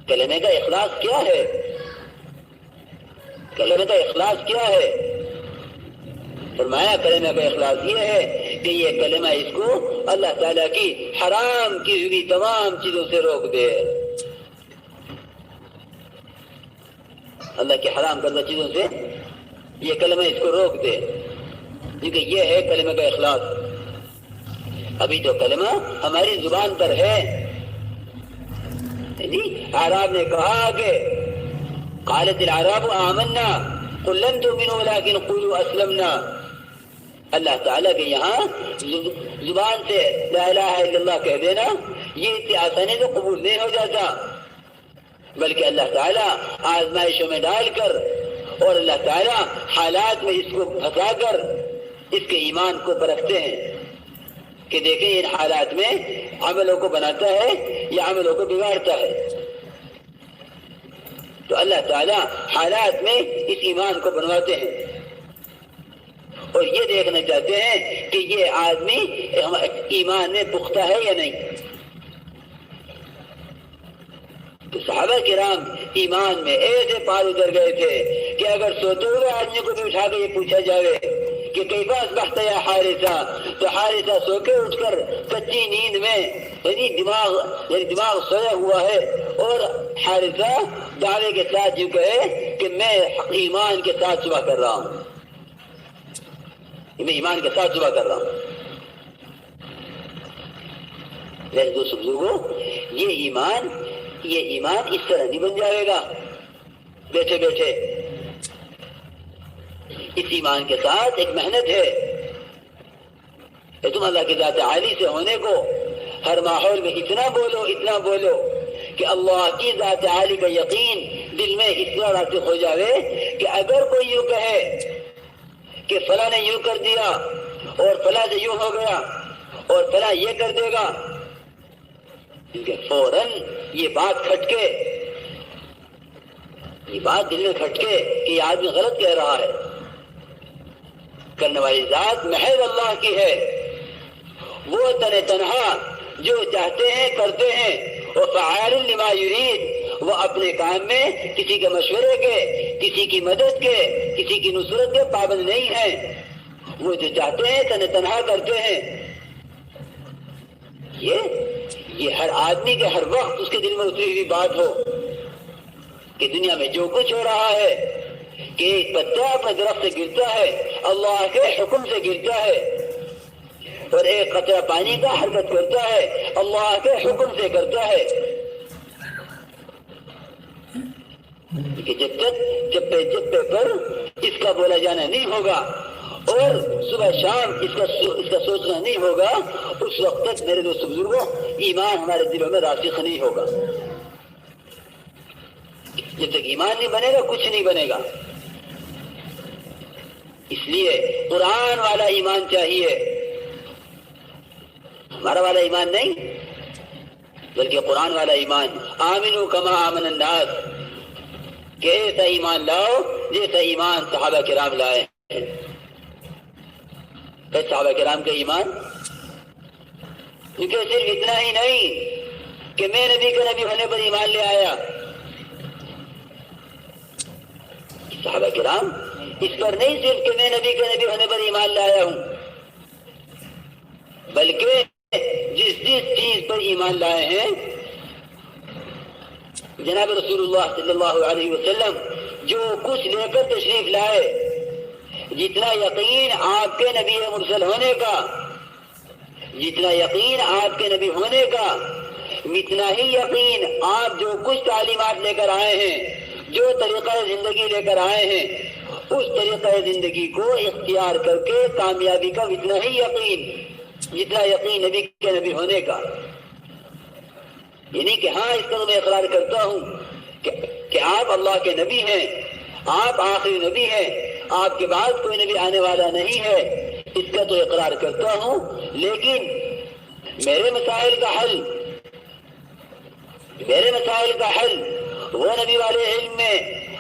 کلمے کا اخلاص کیا ہے؟ کلمے کا اخلاص کیا ہے؟ فرمایا کلمہ کا اخلاص یہ ہے کہ یہ کلمہ اس کو اللہ تعالیٰ کی حرام کی ہوئی تمام چیزوں سے روک دے، اللہ کی حرام کردہ چیزوں سے یہ کلمہ اس کو روک دے، کیونکہ یہ ہے کلمہ کا اخلاص۔ ابھی تو کلمہ ہماری زبان پر ہے، اعراب نے کہا کہ قالت الاعراب آمنا قل لم تؤمنوا ولكن قولوا اسلمنا۔ اللہ تعالیٰ کے یہاں زبان سے لا الہ الا اللہ کہہ دینا یہ اتنی آسانی سے قبول نہیں ہو جاتا، بلکہ اللہ تعالیٰ آزمائشوں میں ڈال کر اور اللہ تعالیٰ حالات میں اس کو پھنسا کر اس کے ایمان کو پرکھتے ہیں کہ دیکھیں ان حالات میں عملوں کو بناتا ہے یا عملوں کو بگاڑتا ہے۔ تو اللہ تعالیٰ حالات میں اس ایمان کو بنواتے ہیں اور یہ دیکھنا چاہتے ہیں کہ یہ آدمی ایمان میں پختہ ہے یا نہیں۔ تو صحابہ کرام ایمان میں ایسے پار اتر گئے تھے کہ اگر سوتے ہوئے آدمی کو بھی اٹھا کے یہ پوچھا جائے کہ کیف اصبحت یا حارثہ، تو حارثہ سو کے اٹھ کر کچی نیند میں یعنی دماغ سویا ہوا ہے اور حارثہ دعوے کے ساتھ یوں کہے کہ میں ایمان کے ساتھ صبح کر رہا ہوں، میں ایمان کے ساتھ صبح کر رہا ہوں۔ میرے دوست بزرگوں، یہ ایمان اس طرح نہیں بن جائے گا بیٹھے بیٹھے۔ اس ایمان کے ساتھ ایک محنت ہے کہ تم اللہ کی ذات عالی سے ہونے کو ہر ماحول میں اتنا بولو کہ اللہ کی ذات عالی کا یقین دل میں اس طرح راسخ ہو جائے کہ اگر کوئی یوں کہے کہ فلاں نے یوں کر دیا اور فلاں سے یوں ہو گیا اور فلاں یہ کر دے گا، کیونکہ فوراً یہ بات کھٹکے، یہ بات دل میں کھٹکے کہ یہ آدمی غلط کہہ رہا ہے۔ کرنے والی ذات محض اللہ کی ہے، وہ تنہا جو چاہتے ہیں کرتے ہیں، وفعال لما یرید، وہ اپنے کام میں کسی کے مشورے کے، کسی کی مدد کے، کسی کی نصرت کے پابند نہیں ہیں، وہ جو چاہتے ہیں تنہا کرتے ہیں۔ یہ ہر آدمی کے ہر وقت اس کے دل میں اتری ہوئی بات ہو کہ دنیا میں جو کچھ ہو رہا ہے کہ ایک پتا اپنے درخت سے گرتا ہے اللہ کے حکم سے گرتا ہے، اور ایک قطرہ پانی کا حرکت کرتا ہے اللہ کے حکم سے کرتا ہے، کہ جب تک جپے پر اس کا بولا جانا نہیں ہوگا اور صبح شام اس کا سوچنا نہیں ہوگا، اس وقت تک میرے دوست بزرگوں ایمان ہمارے دلوں میں راسخ نہیں ہوگا۔ جب تک ایمان نہیں بنے گا کچھ نہیں بنے گا۔ اس لیے قرآن والا ایمان چاہیے، ہمارا والا ایمان نہیں بلکہ قرآن والا ایمان۔ آمنو کما آمن الناس، کہ ایسا ایمان لاؤ جیسا ایمان صحابہ کرام لائے۔ صحابہ کرام کا ایمان کیونکہ صرف اتنا ہی نہیں کہ میں نبی کا نبی ہونے پر ایمان لے آیا، صحابہ کرام اس پر نہیں صرف کہ میں نبی کا نبی ہونے پر ایمان لایا ہوں، بلکہ جس چیز پر ایمان لائے ہیں جناب رسول اللہ صلی اللہ علیہ وسلم جو کچھ لے کر تشریف لائے، جتنا یقین آپ کے نبی مرسل ہونے کا، جتنا یقین آپ کے نبی ہونے کا، اتنا ہی یقین آپ جو کچھ تعلیمات لے کر آئے ہیں، جو طریقہ زندگی لے کر آئے ہیں، اس طریقہ زندگی کو اختیار کر کے کامیابی کا اتنا ہی یقین، جتنا یقین نبی کے نبی ہونے کا۔ یعنی کہ ہاں اس کا میں اقرار کرتا ہوں کہ آپ اللہ کے نبی ہیں، آپ آخری نبی ہیں، آپ کے بعد کوئی نبی آنے والا نہیں ہے، اس کا تو اقرار کرتا ہوں، لیکن میرے مسائل کا حل وہ نبی والے علم میں،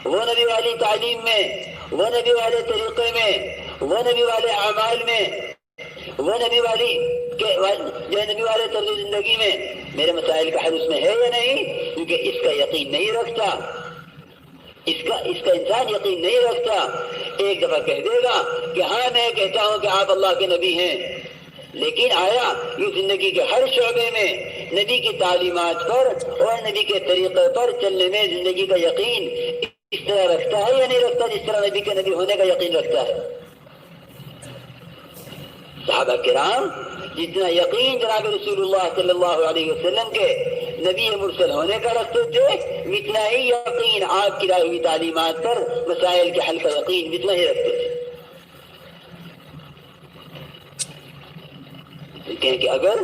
وہ نبی والی تعلیم میں، وہ نبی والے طریقے میں، وہ نبی والے اعمال میں، وہ نبی والی جو نبی والے طرز زندگی میں میرے مسائل کا حل اس میں ہے یا نہیں؟ کیونکہ اس کا یقین نہیں رکھتا، اس کا انسان یقین نہیں رکھتا۔ ایک دفعہ کہہ دے گا کہ ہاں میں کہتا ہوں کہ آپ اللہ کے نبی ہیں، لیکن آیا یہ زندگی کے ہر شعبے میں نبی کی تعلیمات پر اور نبی کے طریقے پر چلنے میں زندگی کا یقین اس طرح رکھتا ہے یا نہیں رکھتا جس طرح نبی کے نبی ہونے کا یقین رکھتا ہے؟ صحابہ کرام جتنا یقین جناب رسول اللہ صلی اللہ علیہ وسلم کے نبی مرسل ہونے کا رکھتے تھے، اتنا ہی یقین آپ کی رائی ہوئی تعلیمات پر مسائل کے حل کا یقین اتنا ہی رکھتے تھے۔ کہ اگر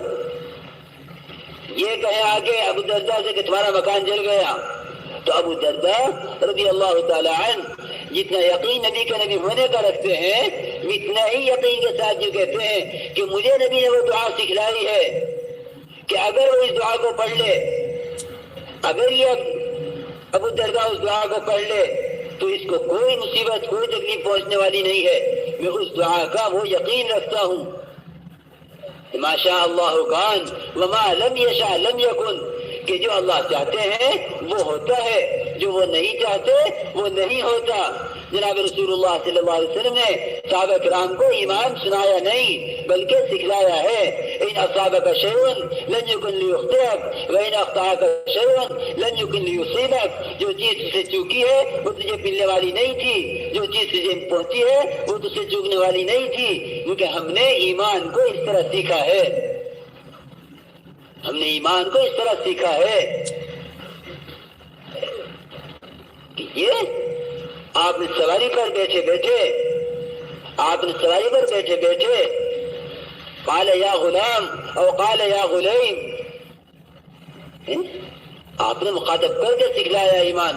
یہ کہیں آگے ابو درداء سے کہ تمہارا مکان جل گیا، تو ابو درداء رضی اللہ تعالی عنہ جتنا یقین نبی کے نبی ہونے کا رکھتے ہیں، اتنا ہی یقین کے ساتھ جو کہتے ہیں کہ مجھے نبی نے وہ دعا سکھلائی ہے کہ اگر وہ اس دعا کو پڑھ لے، اگر یہ ابو درداء اس دعا کو پڑھ لے تو اس کو کوئی مصیبت کوئی تکلیف پہنچنے والی نہیں ہے۔ میں اس دعا کا وہ یقین رکھتا ہوں، ما شاء اللہ کان وما لم یشاء لم یکن، کہ جو اللہ چاہتے ہیں وہ ہوتا ہے، جو وہ نہیں چاہتے وہ نہیں ہوتا۔ جناب رسول اللہ صلی اللہ علیہ وسلم نے صحابہ کرام کو ایمان سنایا نہیں بلکہ سکھلایا ہے۔ ان اصابک شیء لن یکن لیخطئک وان اخطأک شیء لن یکن لیصیبک، جو چیز تجھے چوکی ہے وہ تجھے ملنے والی نہیں تھی، جو چیز تجھے پہنچی ہے وہ تجھے چوکنے والی نہیں تھی، کیونکہ ہم نے ایمان کو اس طرح سیکھا ہے، ہم نے ایمان کو اس طرح سیکھا ہے کہ یہ آپ نے سواری پر بیٹھے بیٹھے قال یا غلام او قال یا غلیم، آپ نے مخاطب کر کے سکھلایا ایمان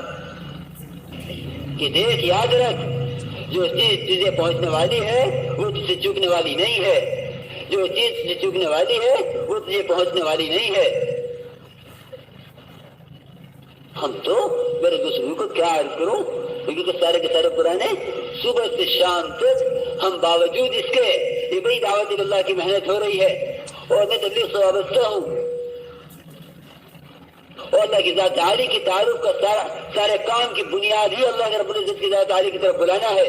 کہ دیکھ یاد رکھ، جو چیز تجھے پہنچنے والی ہے وہ تجھے چوکنے والی نہیں ہے، جو چیز تجھے چوکنے والی ہے وہ تجھے پہنچنے والی نہیں ہے۔ ہم تو میرے دوستوں کو کیا عرض کروں، کیونکہ سارے کے سارے پرانے صبح سے شام تک ہم باوجود اس کے یہ بڑی دعوت اللہ کی محنت ہو رہی ہے اور میں تبلیغ سے وابستہ ہوں اور اللہ کی ذات عالی کی تعارف کا سارے کام کی بنیاد ہی اللہ کے رب العزت کی ذات عالی کی طرف بلانا ہے،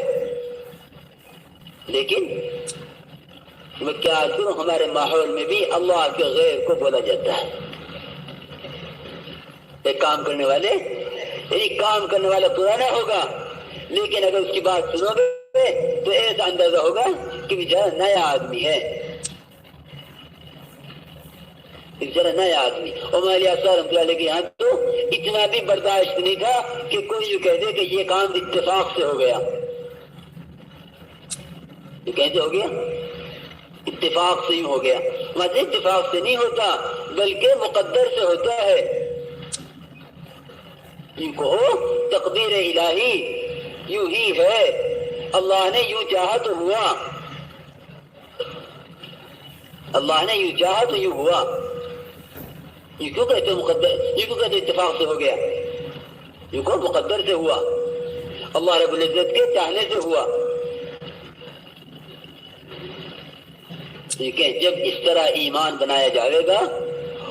لیکن میں کیا عرض کروں ہمارے ماحول میں بھی اللہ کے غیر کو بولا جاتا ہے۔ ایک کام کرنے والا پرانا ہوگا، لیکن اگر اس کی بات سنو گے تو ایسا اندازہ ہوگا کہ بیچارہ نیا آدمی ہے، بیچارہ نیا آدمی۔ اور مولانا الیاس رحمۃ اللہ علیہ کے یہاں تو اتنا بھی برداشت نہیں تھا کہ کوئی یوں کہہ دے کہ یہ کام اتفاق سے ہو گیا، یہ کیسے ہو گیا؟ اتفاق سے ہی ہو گیا۔ مطلب اتفاق سے نہیں ہوتا بلکہ مقدر سے ہوتا ہے، ان کو تقدیر الہی یوں ہی ہے، اللہ نے یوں چاہا تو ہوا، اللہ نے یوں چاہا تو یوں ہوا۔ یہ کیوں کہتے مقدر، یہ کیوں کہتے اتفاق سے ہو گیا؟ یہ کو مقدر سے ہوا، اللہ رب العزت کے چاہنے سے ہوا۔ ٹھیک ہے، جب اس طرح ایمان بنایا جائے گا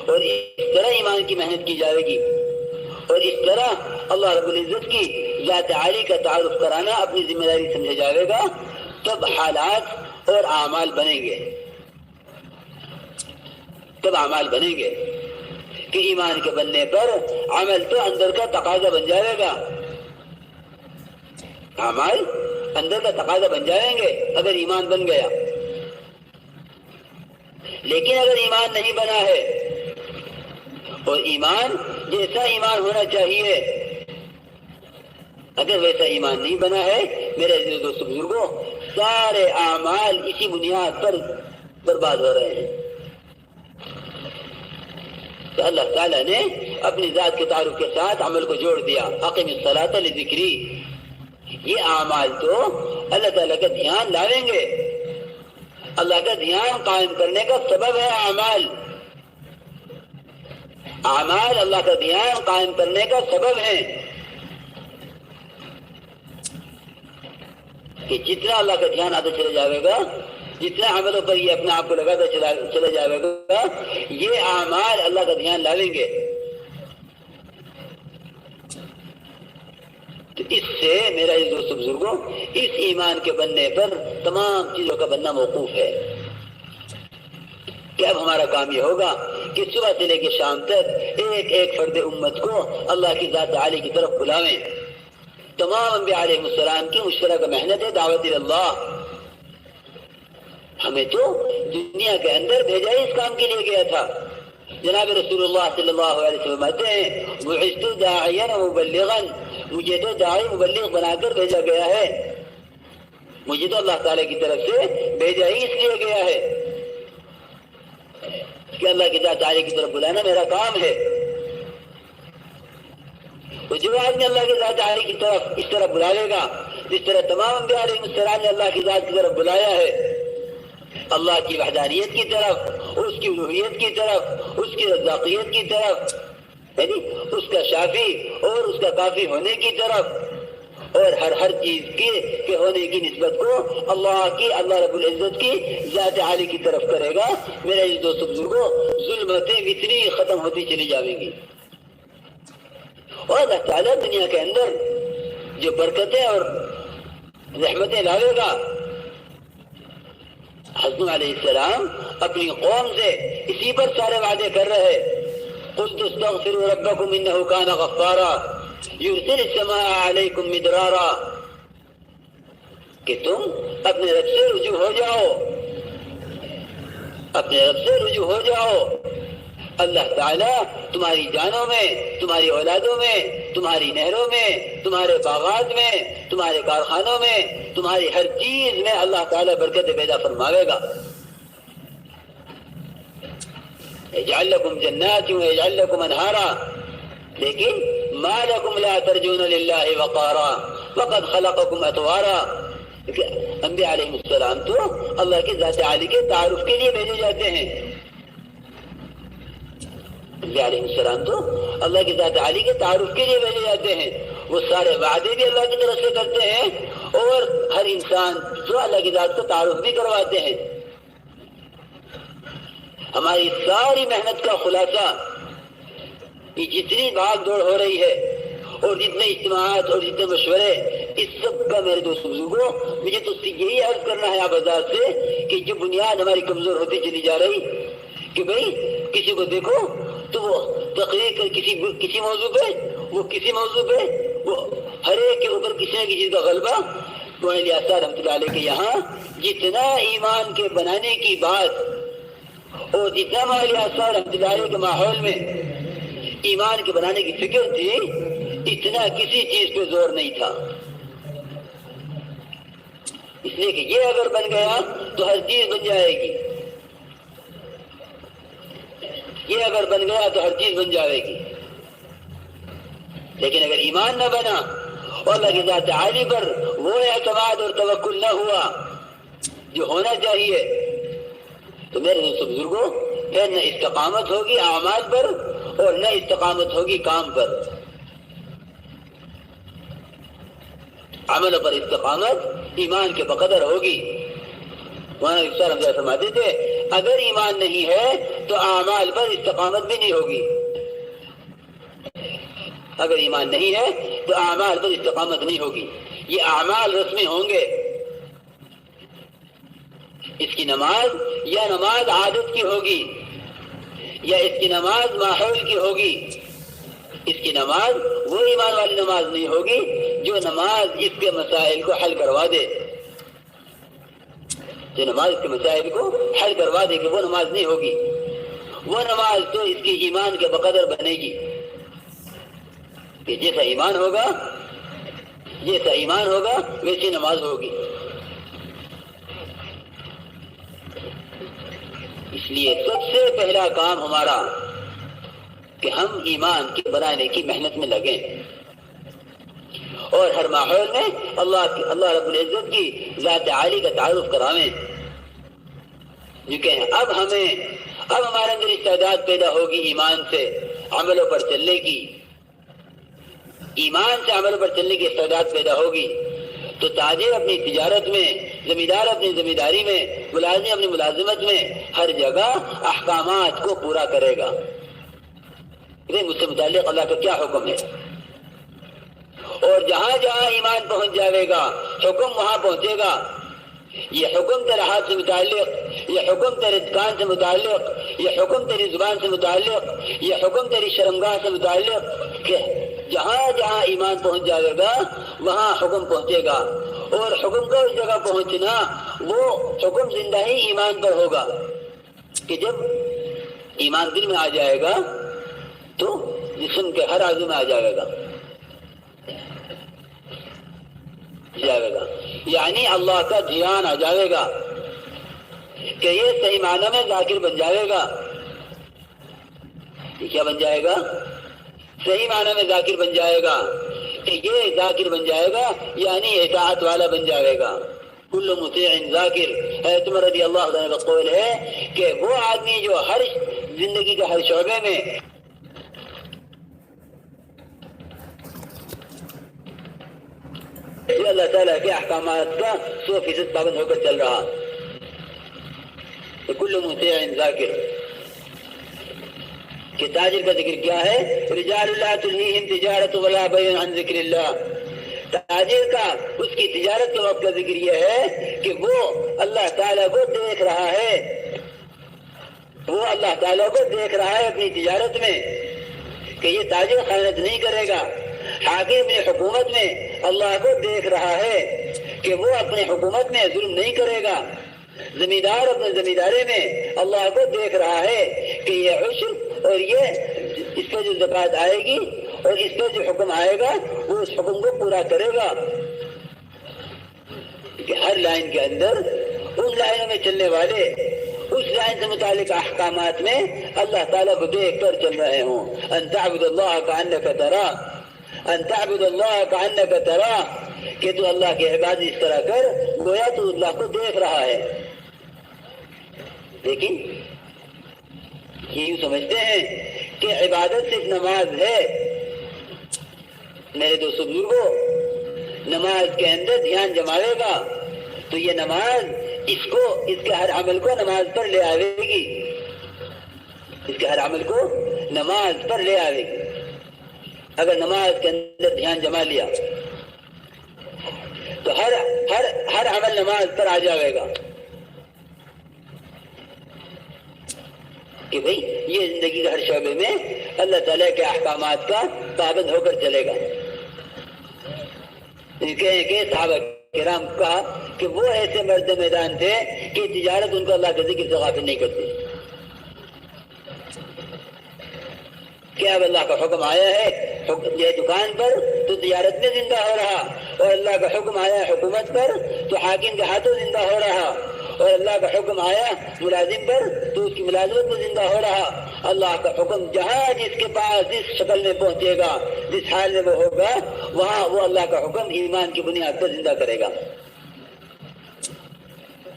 اور اس طرح ایمان کی محنت کی جائے گی اور اس طرح اللہ رب العزت کی ذات عالی کا تعارف کرانا اپنی ذمہ داری سمجھا جائے گا، تب حالات اور اعمال بنیں گے، تب اعمال بنیں گے کہ ایمان کے بننے پر عمل تو اندر کا تقاضا بن جائے گا، اعمال اندر کا تقاضا بن جائیں گے اگر ایمان بن گیا۔ لیکن اگر ایمان نہیں بنا ہے اور ایمان جیسا ایمان ہونا چاہیے اگر ویسا ایمان نہیں بنا ہے، میرے عزیز دوستو بزرگوں، سارے اعمال اسی بنیاد پر برباد ہو رہے ہیں۔ تو اللہ تعالیٰ نے اپنی ذات کے تعارف کے ساتھ عمل کو جوڑ دیا، اقم الصلاۃ لذکری۔ یہ اعمال تو اللہ تعالیٰ کا دھیان لاویں گے، اللہ کا دھیان قائم کرنے کا سبب ہے اعمال، اعمال اللہ کا دھیان قائم کرنے کا سبب ہے۔ کہ جتنا اللہ کا دھیان آتا چلا جائے گا، جتنا عملوں پر یہ اپنے آپ کو لگاتا چلا جائے گا، یہ اعمال اللہ کا دھیان لاویں گے. تو اس سے میرا یہ دوست بزرگوں، اس ایمان کے بننے پر تمام چیزوں کا بننا موقوف ہے. کہ اب ہمارا کام یہ ہوگا کہ صبح سے لے کے شام تک ایک ایک فرد امت کو اللہ کی ذات عالی کی طرف بلاویں. تمام انبیاء علیہ السلام کی مشترکہ محنت ہے دعوت اللہ. ہمیں تو دنیا کے اندر بھیجا ہی اس کام کے لیے گیا تھا. جناب رسول اللہ صلی اللہ علیہ وسلم کہتے ہیں بعثت داعیا مبلغا، مجھے تو داعی مبلغ بنا کر بھیجا گیا ہے. مجھے تو اللہ تعالیٰ کی طرف سے بھیجا ہی اس لیے گیا ہے کہ اللہ کی ذات عالی کی طرف بلانا میرا کام ہے. تو جو آدمی اللہ کی ذات عالی کی طرف اس طرح بلا لے گا جس طرح تمام انبیاء علیہ السلام نے اللہ کی ذات کی طرف بلایا ہے، اللہ کی وحدانیت کی طرف، اس کی الوہیت کی طرف، اس کی رزاقیت کی طرف، یعنی اس کا شافی اور اس کا کافی ہونے کی طرف، اور ہر چیز کے ہونے کی نسبت کو اللہ رب العزت کی ذات عالی کی طرف کرے گا. میرے اس دوست بزرگوں، ظلمتیں اتنی ختم ہوتی چلی جائیں گی اور اللہ تعالیٰ دنیا کے اندر جو برکتیں اور رحمتیں لاوے گا. حضرت علیہ السلام اپنی قوم سے اسی پر سارے وعدے کر رہے. قلت استغفروا ربکم انہ کان غفارا یرسل السماء علیکم مدرارا، کہ تم اپنے رب سے رجوع ہو جاؤ، اپنے رب سے رجوع ہو جاؤ. اللہ تعالیٰ تمہاری جانوں میں، تمہاری اولادوں میں، تمہاری نہروں میں، تمہارے باغات میں، تمہارے کارخانوں میں، تمہاری ہر چیز میں اللہ تعالیٰ برکت پیدا فرماوے گا. یجعل لکم جنات ویجعل لکم انہارا، لیکن ما لکم لا ترجون للہ وقارا وقد خلقکم اطوارا. انبیاء علیہ السلام تو اللہ کی ذات عالی کے تعارف کے لیے بھیجے جاتے ہیں. انبیاء علیہ السلام تو اللہ کی ذات عالی کے تعارف کے لیے بھیجے جاتے ہیں. وہ سارے وعدے بھی اللہ کی طرف سے کرتے ہیں اور ہر انسان جو اللہ کی ذات کا تعارف بھی کرواتے ہیں. ہماری ساری محنت کا خلاصہ یہ جتنی بھاگ دوڑ ہو رہی ہے اور جتنے اجتماعات اور جتنے مشورے، اس سب کا میرے دوست بزرگوں مجھے تو یہی عرض کرنا ہے آپ حضرات سے کہ جو بنیاد ہماری کمزور ہوتی چلی جا رہی کہ بھئی کسی کو دیکھو تو وہ تقریر کر کسی موضوع پہ، وہ کسی موضوع پہ، وہ ہر ایک کے اوپر کسی نہ کسی کا غلبہ. تو الیاس رحمۃ اللہ علیہ کے یہاں جتنا ایمان کے بنانے کی بات اور جتنا الیاس رحمۃ اللہ علیہ کے ماحول میں ایمان کے بنانے کی فکر تھی، اتنا کسی چیز پہ زور نہیں تھا. اس لیے کہ یہ اگر بن گیا تو ہر چیز بن جائے گی، یہ اگر بن گیا تو ہر چیز بن جائے گی. لیکن اگر ایمان نہ بنا اور اللہ کی ذات عالی پر وہ اعتماد اور توکل نہ ہوا جو ہونا چاہیے، تو میرے دوستو بزرگوں پھر نہ استقامت ہوگی اعمال پر اور نہ استقامت ہوگی کام پر. عمل پر استقامت ایمان کے بقدر ہوگی. مولانا فرماتے تھے اگر ایمان نہیں ہے تو اعمال پر استقامت بھی نہیں ہوگی. اگر ایمان نہیں ہے تو اعمال پر استقامت نہیں ہوگی. یہ اعمال رسمی ہوں گے. اس کی نماز یا نماز عادت کی ہوگی یا اس کی نماز ماحول کی ہوگی. اس کی نماز وہ ایمان والی نماز نہیں ہوگی جو نماز اس کے مسائل کو حل کروا دے. جو نماز کے مسائل کو حل کروا دے کہ وہ نماز نہیں ہوگی. وہ نماز تو اس کی ایمان کے بقدر بنے گی کہ جیسا ایمان ہوگا ویسی نماز ہوگی. اس لیے سب سے پہلا کام ہمارا کہ ہم ایمان کے بنانے کی محنت میں لگیں اور ہر ماحول میں اللہ رب العزت کی ذات عالی کا تعارف کرائیں. جو کہ اب ہمارے اندر استعداد پیدا ہوگی ایمان سے عملوں پر چلنے کی. ایمان سے عملوں پر چلنے کی استعداد پیدا ہوگی تو تاجر اپنی تجارت میں، زمیندار اپنی زمینداری میں، ملازم اپنی ملازمت میں ہر جگہ احکامات کو پورا کرے گا۔ مجھ سے متعلق اللہ کا کیا حکم ہے، اور جہاں جہاں ایمان پہنچ جائے گا حکم وہاں پہنچے گا۔ یہ حکم تیرے ہاتھ سے متعلق، یہ حکم تیرے کان سے متعلق، یہ حکم تیری زبان سے متعلق، یہ حکم تیری شرمگاہ سے متعلق، کہ جہاں جہاں ایمان پہنچ جائے گا وہاں حکم پہنچے گا۔ اور حکم کا اس جگہ پہنچنا وہ حکم زندہ ہی ایمان پر ہوگا، کہ جب ایمان دل میں آ جائے گا تو جسم کے ہر عضو میں آ جائے گا، یعنی اللہ کا دھیان آ جائے گا، کہ یہ صحیح معنی میں ذاکر بن جائے گا۔ یہ کیا بن جائے گا؟ صحیح معنی میں ذاکر بن جائے گا، کہ یہ ذاکر بن جائے گا یعنی اطاعت والا بن جائے گا۔ کل مطیع ذاکر، حضرت عمر رضی اللہ عنہ کا قول ہے کہ وہ آدمی جو ہر زندگی کے ہر شعبے میں اللہ تعالیٰ کے احکامات کا 100% پابند ہو کر چل رہا، کل مطیع ذاکر۔ کہ تاجر کا ذکر کیا ہے؟ رجال لا تلہیہم تجارت ولا بیع عن ذکر اللہ۔ تاجر کا، اس کی تجارت کے وقت کا ذکر یہ ہے کہ وہ اللہ تعالیٰ کو دیکھ رہا ہے، وہ اللہ تعالیٰ کو دیکھ رہا ہے اپنی تجارت میں، کہ یہ تاجر خیانت نہیں کرے گا۔ حاکم اپنی حکومت میں اللہ کو دیکھ رہا ہے کہ وہ اپنے حکومت میں ظلم نہیں کرے گا۔ زمیندار اپنے زمینداری میں اللہ کو دیکھ رہا ہے کہ یہ عشر اور یہ اس پہ جو زکوٰۃ آئے گی اور اس پہ جو حکم آئے گا وہ اس حکم کو پورا کرے گا۔ کہ ہر لائن کے اندر ان لائنوں میں چلنے والے اس لائن سے متعلق احکامات میں اللہ تعالیٰ کو دیکھ کر چل رہے ہوں۔ ان تعبد اللہ کأنک تراہ، ان تعبد اللہ کأنک تراہ، کہ تو اللہ کی عبادت اس طرح کر گویا تو اللہ کو دیکھ رہا ہے۔ لیکن یہ یوں سمجھتے ہیں کہ عبادت صرف نماز ہے۔ میرے دوستو بزرگوں، نماز کے اندر دھیان جمائے گا تو یہ نماز اس کے ہر عمل کو نماز پر لے آئے گی، اس کے ہر عمل کو نماز پر لے آئے گی۔ اگر نماز کے اندر دھیان جما لیا تو ہر عمل نماز پر آ جائے گا، کہ بھئی یہ زندگی کے ہر شعبے میں اللہ تعالیٰ کے احکامات کا پابند ہو کر چلے گا۔ کہ صحابہ کرام کہا کہ وہ ایسے مرد میدان تھے کہ تجارت ان کو اللہ کے ذکر سے غافل نہیں کرتی، کہ اب اللہ کا حکم آیا ہے یہ دکان پر تو تجارت میں زندہ ہو رہا، اور اللہ کا حکم آیا حکومت پر تو حاکم کے ہاتھوں زندہ ہو رہا، اور اللہ کا حکم آیا ملازم پر تو اس کی ملازمت میں زندہ ہو رہا۔ اللہ کا حکم جہاں جس کے پاس جس شکل میں پہنچے گا، جس حال میں وہ ہوگا، وہاں وہ اللہ کا حکم ایمان کی بنیاد پر زندہ کرے گا۔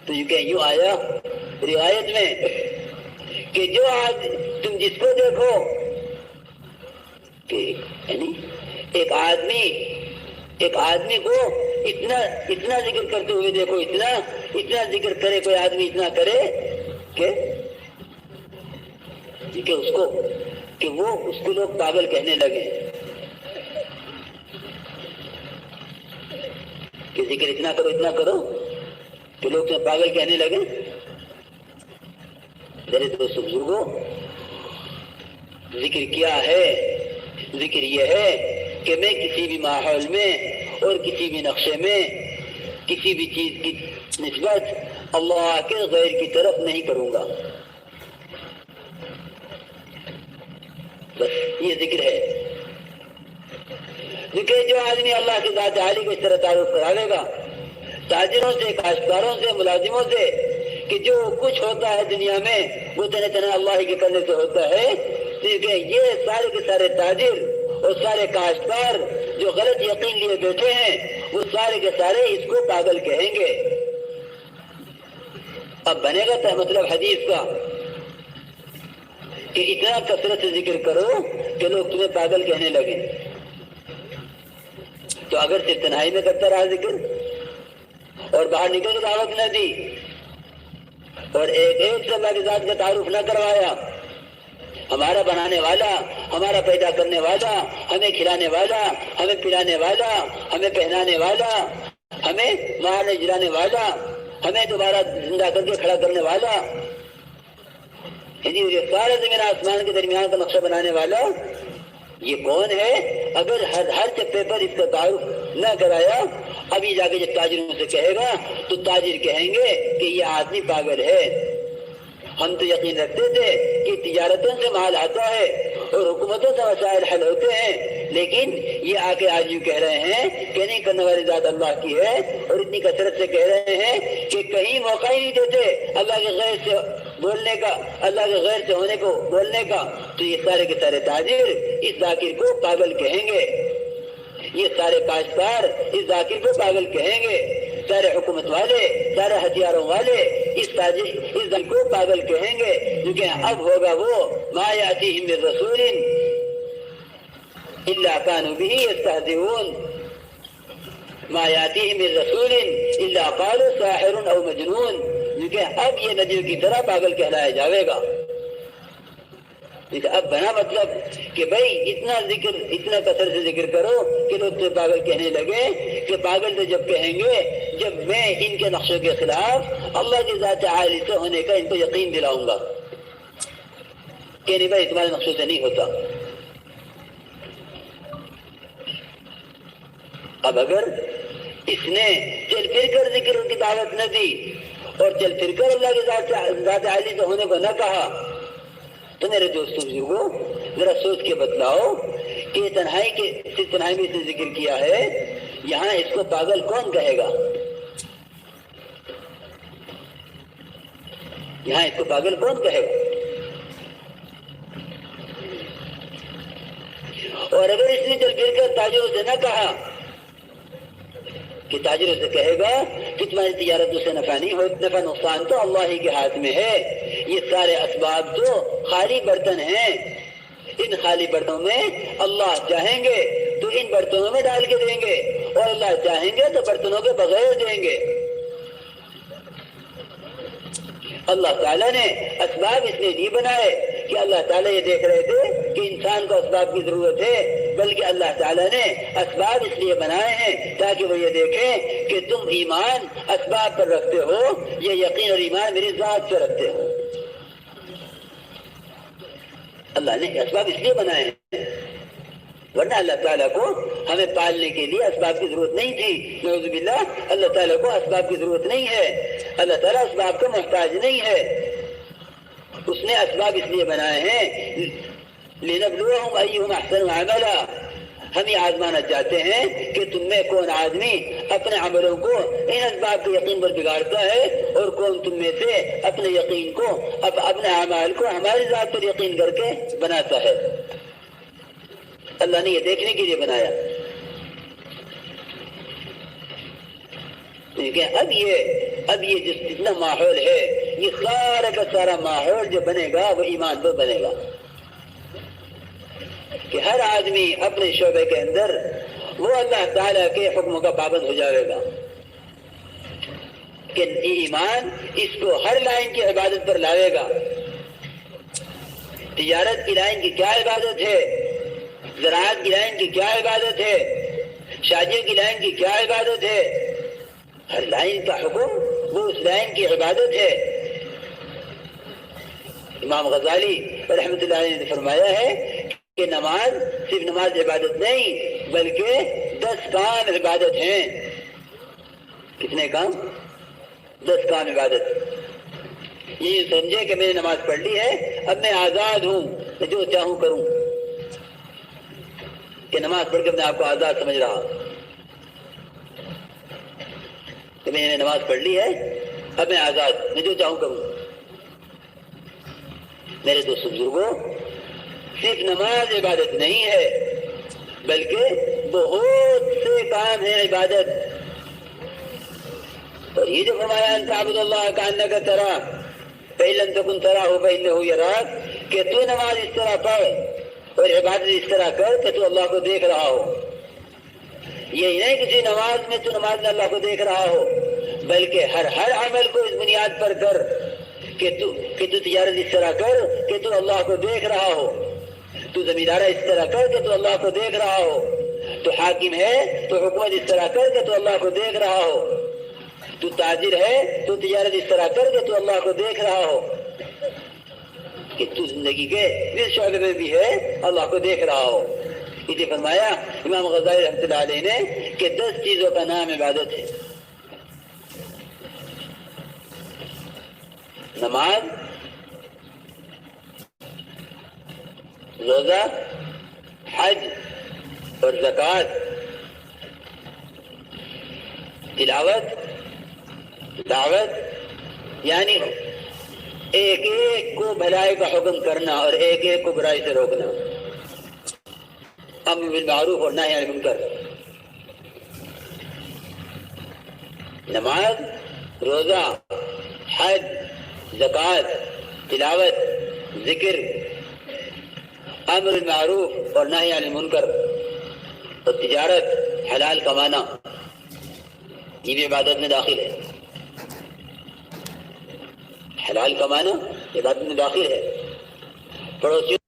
تو یوں آیا روایت میں کہ جو آج تم جس کو دیکھو، کہ یعنی ایک آدمی کو اتنا ذکر کرتے ہوئے دیکھو، اتنا ذکر کرے کوئی آدمی، اتنا کرے کہ اس کو لوگ پاگل کہنے لگے، کہ ذکر اتنا کرو کہ لوگ تمہیں پاگل کہنے لگے۔ میرے دوست بزرگوں، ذکر کیا ہے؟ ذکر یہ ہے کہ میں کسی بھی ماحول میں اور کسی بھی نقشے میں کسی بھی چیز کی نسبت اللہ کے غیر کی طرف نہیں کروں گا، بس یہ ذکر ہے۔ ذکر جو آدمی اللہ کی ذات عالی کو اس طرح تعارف کرا لے گا، تاجروں سے، کاشتکاروں سے، ملازموں سے، کہ جو کچھ ہوتا ہے دنیا میں وہ تنہا اللہ کے کرنے سے ہوتا ہے، یہ سارے کے سارے تاجر اور سارے کاشتکار جو غلط یقین لیے بیٹھے ہیں وہ سارے کے سارے اس کو پاگل کہیں گے۔ اب بنے گا مطلب حدیث کا کہ اتنا کثرت سے ذکر کرو کہ لوگ تمہیں پاگل کہنے لگے۔ تو اگر صرف تنہائی میں کرتا رہا ذکر اور باہر نکل کے دعوت نہ دی اور ایک ایک سے اللہ کی ذات کا تعارف نہ کروایا. ہمارا بنانے والا، ہمارا پیدا کرنے والا، ہمیں کھلانے والا، ہمیں پلانے والا، ہمیں پہنانے والا، ہمیں مارنے جلانے والا، ہمیں دوبارہ زندہ کر کے کھڑا کرنے والا، یہ سارے زمین آسمان کے درمیان کا نقشہ بنانے والا یہ کون ہے؟ اگر ہر چپے پر اس کا تعارف نہ کرایا، ابھی جا کے جب تاجروں سے کہے گا تو تاجر کہیں گے کہ یہ آدمی پاگل ہے. ہم تو یقین رکھتے تھے کہ تجارتوں سے مال آتا ہے اور حکومتوں سے مسائل حل ہوتے ہیں، لیکن یہ آ کے آج یوں کہہ رہے ہیں کہ نہیں کرنے والی ذات اللہ کی ہے، اور اتنی کثرت سے کہہ رہے ہیں کہ کہیں موقع ہی نہیں دیتے اللہ کے غیر سے بولنے کا، اللہ کے غیر سے ہونے کو بولنے کا. تو یہ سارے کے سارے تاجر اس ذاکر کو پاگل کہیں گے، یہ سارے کاشتکار اس ذاکر کو پاگل کہیں گے، سارے حکومت والے، سارے ہتھیاروں والے اس ذاکر کو پاگل کہیں گے. کیونکہ اب ہوگا وہ ما یاتیہم من رسول الا كانوا به يستهزئون، ما یاتیہم من رسول الا قالوا ساحر او مجنون. کیونکہ اب یہ نبیوں کی طرح پاگل کہلایا جاوے گا. اب بنا مطلب کہ بھائی اتنا ذکر، اتنا کثر سے ذکر کرو کہ لوگ تو پاگل کہنے لگے کہ پاگل تو جب کہیں گے جب میں ان کے نقشوں کے خلاف اللہ کی ذات عالی سے ہونے کا ان کو یقین دلاؤں گا کہ نہیں بھائی تمہارے نقشوں سے نہیں ہوتا. اب اگر اس نے چل پھر کر ذکر کی دعوت نہ دی اور چل پھر کر اللہ کی ذات عالی سے ہونے کو نہ کہا تو میرے دوستوں بزرگوں ذرا سوچ کے بتلاؤ کہ تنہائی میں سے ذکر کیا ہے، یہاں اس کو پاگل کون کہے گا؟ یہاں اس کو پاگل کون کہے گا؟ اور اگر اس نے چل پھر کر تاجروں سے نہ کہا کہ تاجروں سے کہے گا کہ تمہاری تجارتوں سے نفع نہیں ہو، نفع نقصان تو اللہ ہی کے ہاتھ میں ہے، یہ سارے اسباب تو خالی برتن ہیں، ان خالی برتنوں میں اللہ چاہیں گے تو ان برتنوں میں ڈال کے دیں گے اور اللہ چاہیں گے تو برتنوں کے بغیر دیں گے. اللہ تعالیٰ نے اسباب اس لیے نہیں بنائے کہ اللہ تعالیٰ یہ دیکھ رہے تھے کہ انسان کو اسباب کی ضرورت ہے، بلکہ اللہ تعالیٰ نے اسباب اس لیے بنائے ہیں تاکہ وہ یہ دیکھیں کہ تم ایمان اسباب پر رکھتے ہو یا یقین اور ایمان میری ذات سے رکھتے ہو. اللہ نے اسباب اس لیے بنائے ہیں، ورنہ اللہ تعالیٰ کو ہمیں پالنے کے لیے اسباب کی ضرورت نہیں تھی. نعوذ باللہ، اللہ تعالیٰ کو اسباب کی ضرورت نہیں ہے، اللہ تعالیٰ اسباب کا محتاج نہیں ہے. اس نے اسباب اس لیے بنائے ہیں لِنَبْلُوَهُمْ أَيُّهُمْ أَحْسَنُ عَمَلًا، ہم یہ آزمانا چاہتے ہیں کہ تم میں کون آدمی اپنے عملوں کو ان اسباب کے یقین پر بگاڑتا ہے اور کون تم میں سے اپنے یقین کو، اپنے اعمال کو ہماری ذات پر یقین کر کے بناتا ہے. اللہ نے یہ دیکھنے کے لیے بنایا. اب یہ جتنا ماحول ہے، یہ سارا کا سارا ماحول جو بنے گا وہ ایمان پر بنے گا کہ ہر آدمی اپنے شعبے کے اندر وہ اللہ تعالیٰ کے حکموں کا پابند ہو جائے گا کہ ایمان اس کو ہر لائن کی عبادت پر لاوے گا. تجارت کی لائن کی کیا عبادت ہے، زراعت کی لائن کی کیا عبادت ہے، شادیوں کی لائن کی کیا عبادت ہے، ہر لائن کا حکم وہ اس لائن کی عبادت ہے. امام غزالی رحمۃ اللہ علیہ نے فرمایا ہے کہ نماز صرف نماز عبادت نہیں بلکہ 10 کام عبادت ہیں. کتنے کام؟ 10 کام عبادت. یہ سمجھے کہ میں نے نماز پڑھ لی ہے، اب میں آزاد ہوں، میں جو چاہوں کروں، کہ نماز پڑھ کے اپنے آپ کو آزاد سمجھ رہا کہ میں نے نماز پڑھ لی ہے، اب میں آزاد، میں جو چاہوں کروں. میرے دوست بزرگوں، صرف نماز عبادت نہیں ہے بلکہ بہت سے کام ہیں عبادت. اور یہ جو فرمایا ان تعبد اللہ کأنک تراہ فإن لم تکن تراہ فإنہ یراک، کہ تو نماز اس طرح پڑھ اور عبادت اس طرح کر کہ تو اللہ کو دیکھ رہا ہو. یہ نہیں کسی نماز میں تو نماز میں اللہ کو دیکھ رہا ہو، بلکہ ہر عمل کو اس بنیاد پر کر کہ تو تجارت اس طرح کر کہ تو اللہ کو دیکھ رہا ہو، تو زمیندارہ اس طرح کر کہ تو اللہ کو دیکھ رہا ہو، تو حاکم ہے تو حکومت اس طرح کر کہ تو اللہ کو دیکھ رہا ہو، تو تاجر ہے تو تجارت اس طرح کر کہ تو اللہ کو دیکھ رہا ہو، کہ تو زندگی کے جس شعبے میں بھی ہے اللہ کو دیکھ رہا ہو۔ اسے فرمایا امام غزالی رحمۃ اللہ علیہ نے کہ 10 چیزوں کا نام عبادت ہے: نماز، روزہ، حج اور زکوٰۃ، تلاوت، دعوت، یعنی ایک ایک کو بھلائی کا حکم کرنا اور ایک ایک کو برائی سے روکنا، امر بالمعروف اور نہی عن المنکر۔ نماز، روزہ، حج، زکوٰۃ، تلاوت، ذکر، امر بالمعروف اور نہی عن المنکر، اور تجارت، حلال کمانا، یہ بھی عبادت میں داخل ہے۔ حلال کمانا عبادت میں داخل ہے۔ پڑوسیوں